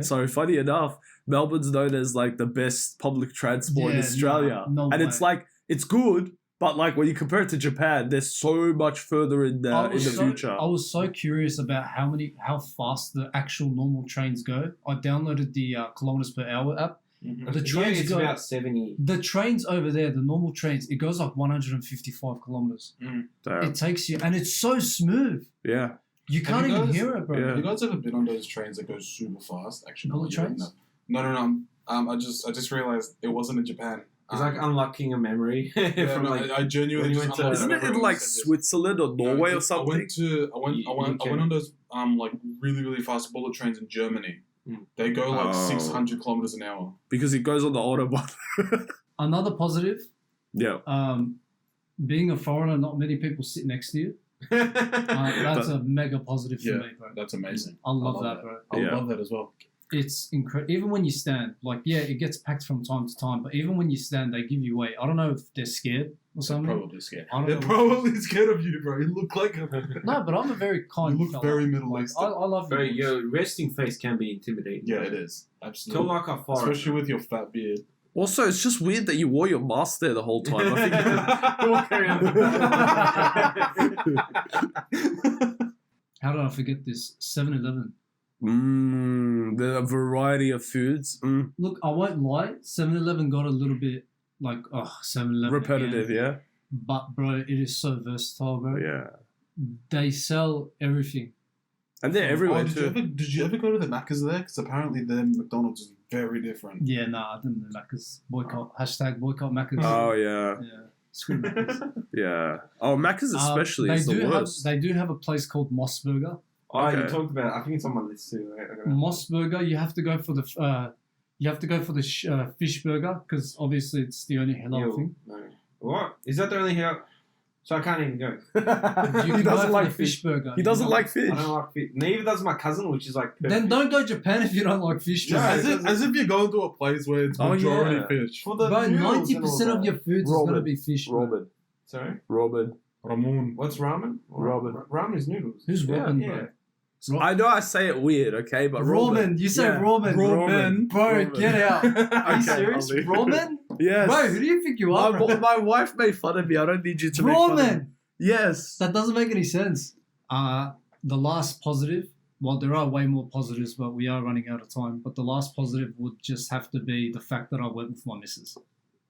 So funny enough, Melbourne's known as like the best public transport in Australia, and it's like it's good, but like when you compare it to Japan, they're so much further in the future. I was so curious about how fast the actual normal trains go. I downloaded the kilometers per hour app. Mm-hmm. The trains go about 70. The trains over there, the normal trains, it goes like 155 kilometers. It takes you, and it's so smooth. Yeah. You can't even hear it, bro. Yeah. You guys ever been on those trains that go super fast? Actually, bullet trains? No. I just realized it wasn't in Japan. It's like unlocking a memory. I genuinely went to. Isn't it in like Switzerland or Norway or something? I went on those like really really fast bullet trains in Germany. They go like 600 kilometers an hour because it goes on the autobahn. Another positive. Yeah. Being a foreigner, not many people sit next to you. That's a mega positive for me, bro. That's amazing. I love that, bro. I love that as well. It's incredible. Even when you stand, like, it gets packed from time to time, but even when you stand, they give you weight. I don't know if they're scared or something. They're probably scared. They're probably scared of you, bro. You look like a... No, but I'm a very kind You look fella. very Middle Eastern. I love you. Your resting face can be intimidating. Yeah, it is. Absolutely. Tell like a foreigner. Especially with your fat beard. Also, it's just weird that you wore your mask there the whole time. I think How did I forget this? 7-Eleven. The variety of foods. Look, I won't lie. 7-Eleven got a little bit like, 7-Eleven. Repetitive, again. But, bro, it is so versatile, bro. Yeah. They sell everything. And they're everywhere too. Did you ever go to the Macca's there? Because apparently their McDonald's is very different. Yeah, I didn't know Macca's. Boycott. #boycott Macca's. Oh, yeah. Yeah. Screw Macca's. Yeah. Oh, Macca's especially is the worst. They do have a place called Moss Burger. Oh, you talked about it. I think it's on my list too. Moss Burger, you have to go for the fish burger because obviously it's the only halal thing. No. What? Is that the only halal? So I can't even go. He doesn't like fish burger. He doesn't like fish. I don't like fish. Neither does my cousin, which is like perfect. Then don't go to Japan if you don't like fish. Yeah, as if you're going to a place where it's majority fish. But 90% of your food is going to be fish. Robin. Sorry? Ramon. What's ramen? Ramen is noodles. Who's Robin, bro? I know I say it weird, okay, but Roman. You say Roman. Roman. Bro, get out. Are you serious? Roman? Yes. Bro, who do you think you are? My wife made fun of me. I don't need you to make fun of me. Yes. That doesn't make any sense. The last positive, well, there are way more positives, but we are running out of time. But the last positive would just have to be the fact that I went with my missus.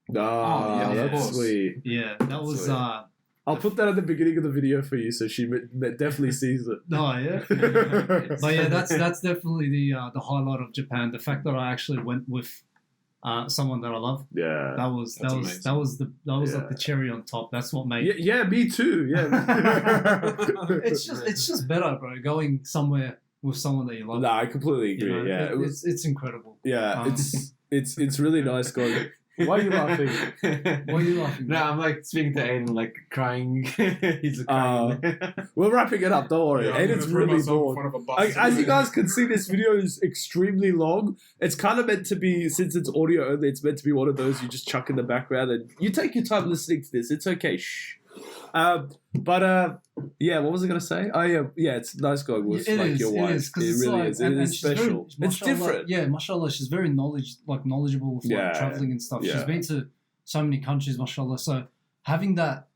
That's sweet. Yeah, that was... I'll put that at the beginning of the video for you, so she definitely sees it. Oh yeah, but yeah, that's definitely the highlight of Japan. The fact that I actually went with someone that I love. Yeah, that was like the cherry on top. That's what made. Yeah, me too. Yeah, it's just better, bro. Going somewhere with someone that you love. No, I completely agree. You know, it's incredible. Yeah, it's really nice going. Why are you laughing? Why are you laughing? No, I'm like speaking to Aiden, like crying. He's crying. We're wrapping it up. Don't worry. Aiden's really bored. As you guys can see, this video is extremely long. It's kind of meant to be, since it's audio only, it's meant to be one of those you just chuck in the background and you take your time listening to this. It's okay. Shh. Yeah, what was I going to say? It's nice going with your wife. It really is. It is special. It's different. Yeah, mashallah, she's very knowledgeable with traveling and stuff. Yeah. She's been to so many countries, mashallah. So having that,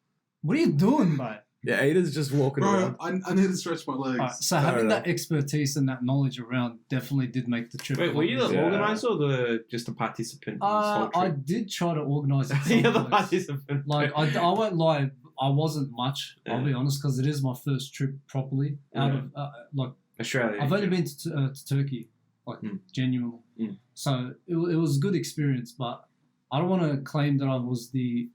what are you doing, mate? Yeah, Aiden's just walking Bro, around. I need to stretch my legs. Right, so having that expertise and that knowledge around definitely did make the trip. Wait, were you the Yeah. organizer or just a participant in this whole I trip? did try to organise it. You're the someplace. participant. Like I won't lie, I wasn't much. I'll be honest, because it is my first trip properly out of like Australia. I've only been to Turkey, like genuinely. So it was a good experience, but I don't want to claim that I was the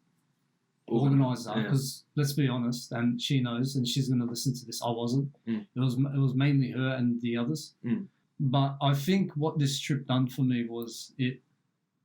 organizer because let's be honest, and she knows, and she's going to listen to this. I wasn't. It was mainly her and the others. But I think what this trip done for me was it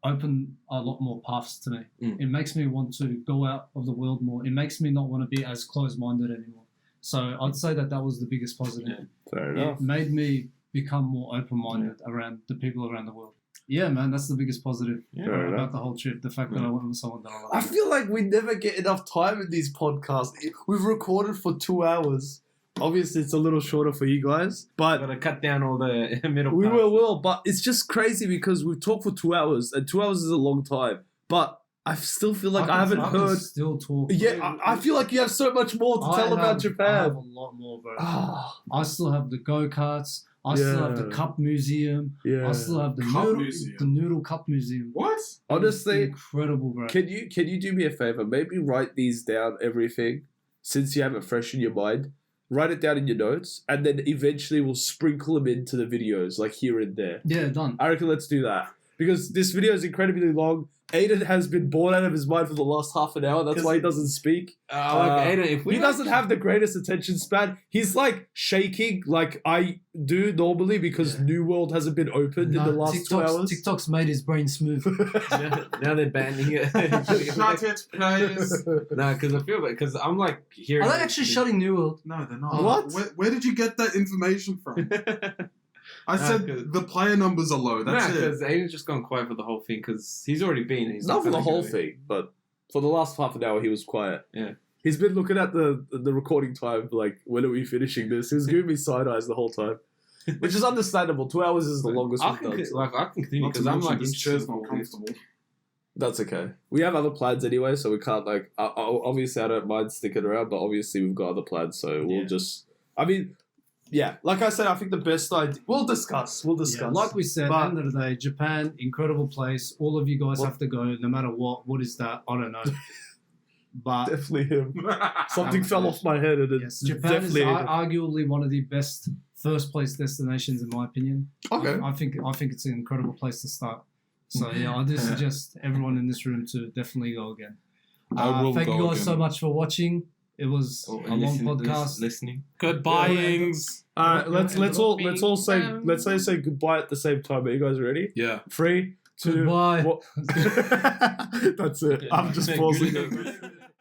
opened a lot more paths to me. It makes me want to go out of the world more. It makes me not want to be as closed-minded anymore. So I'd say that was the biggest positive. Fair enough. It made me become more open-minded around the people around the world. Yeah, man, that's the biggest positive about the whole trip. The fact that I went with someone that I love. I feel like we never get enough time in these podcasts. We've recorded for 2 hours. Obviously, it's a little shorter for you guys, but Gotta cut down all the middle we parts. will. But it's just crazy because we've talked for 2 hours, and 2 hours is a long time. But I still feel like I haven't heard. Still talk. Yeah, I feel like you have so much more to tell about I have Japan. a lot more, bro. I still have the go-karts. I still have the cup museum. Yeah. I still have the noodle cup museum. What? Honestly, it's incredible, bro. Can you do me a favor? Maybe write these down, everything, since you have it fresh in your mind. Write it down in your notes, and then eventually we'll sprinkle them into the videos, like here and there. Yeah, done. I reckon let's do that. Because this video is incredibly long. Aiden has been bored out of his mind for the last half an hour. That's why he doesn't speak. Aiden, he doesn't have the greatest attention span. He's like shaking like I do normally because New World hasn't been opened in the last 2 hours. TikTok's made his brain smooth. now they're banning it. Not yet, guys. Nah, because I feel because I'm like hearing. Are they actually shutting New World? No, they're not. What? Where did you get that information from? I said the player numbers are low. That's it. Because Aiden's just gone quiet for the whole thing because he's already been. He's Not for the gonna whole go. thing, but for the last half an hour he was quiet. Yeah. He's been looking at the recording time, like, when are we finishing this? He was giving me side eyes the whole time. Which is understandable. 2 hours is the longest I we've can, done. So. I can continue Not to because I'm mention like this interested chair's in not all this. comfortable. That's okay. We have other plans anyway, so we can't, like... obviously, I don't mind sticking around, but obviously we've got other plans, so we'll just... I mean... Yeah, like I said, I think the best idea... We'll discuss. Yeah, like we said, at the end of the day, Japan, incredible place. All of you guys have to go, no matter what. What is that? I don't know. But definitely him. Something fell off my head, and it's Japan is definitely arguably one of the best first place destinations, in my opinion. Okay. I think it's an incredible place to start. So yeah, I do suggest everyone in this room to definitely go again. Thank you guys so much for watching. It was a long podcast. Listening. Goodbyings. let's all say goodbye at the same time. Are you guys ready? Yeah. 3, 2, Goodbye. That's it. I'm just pausing.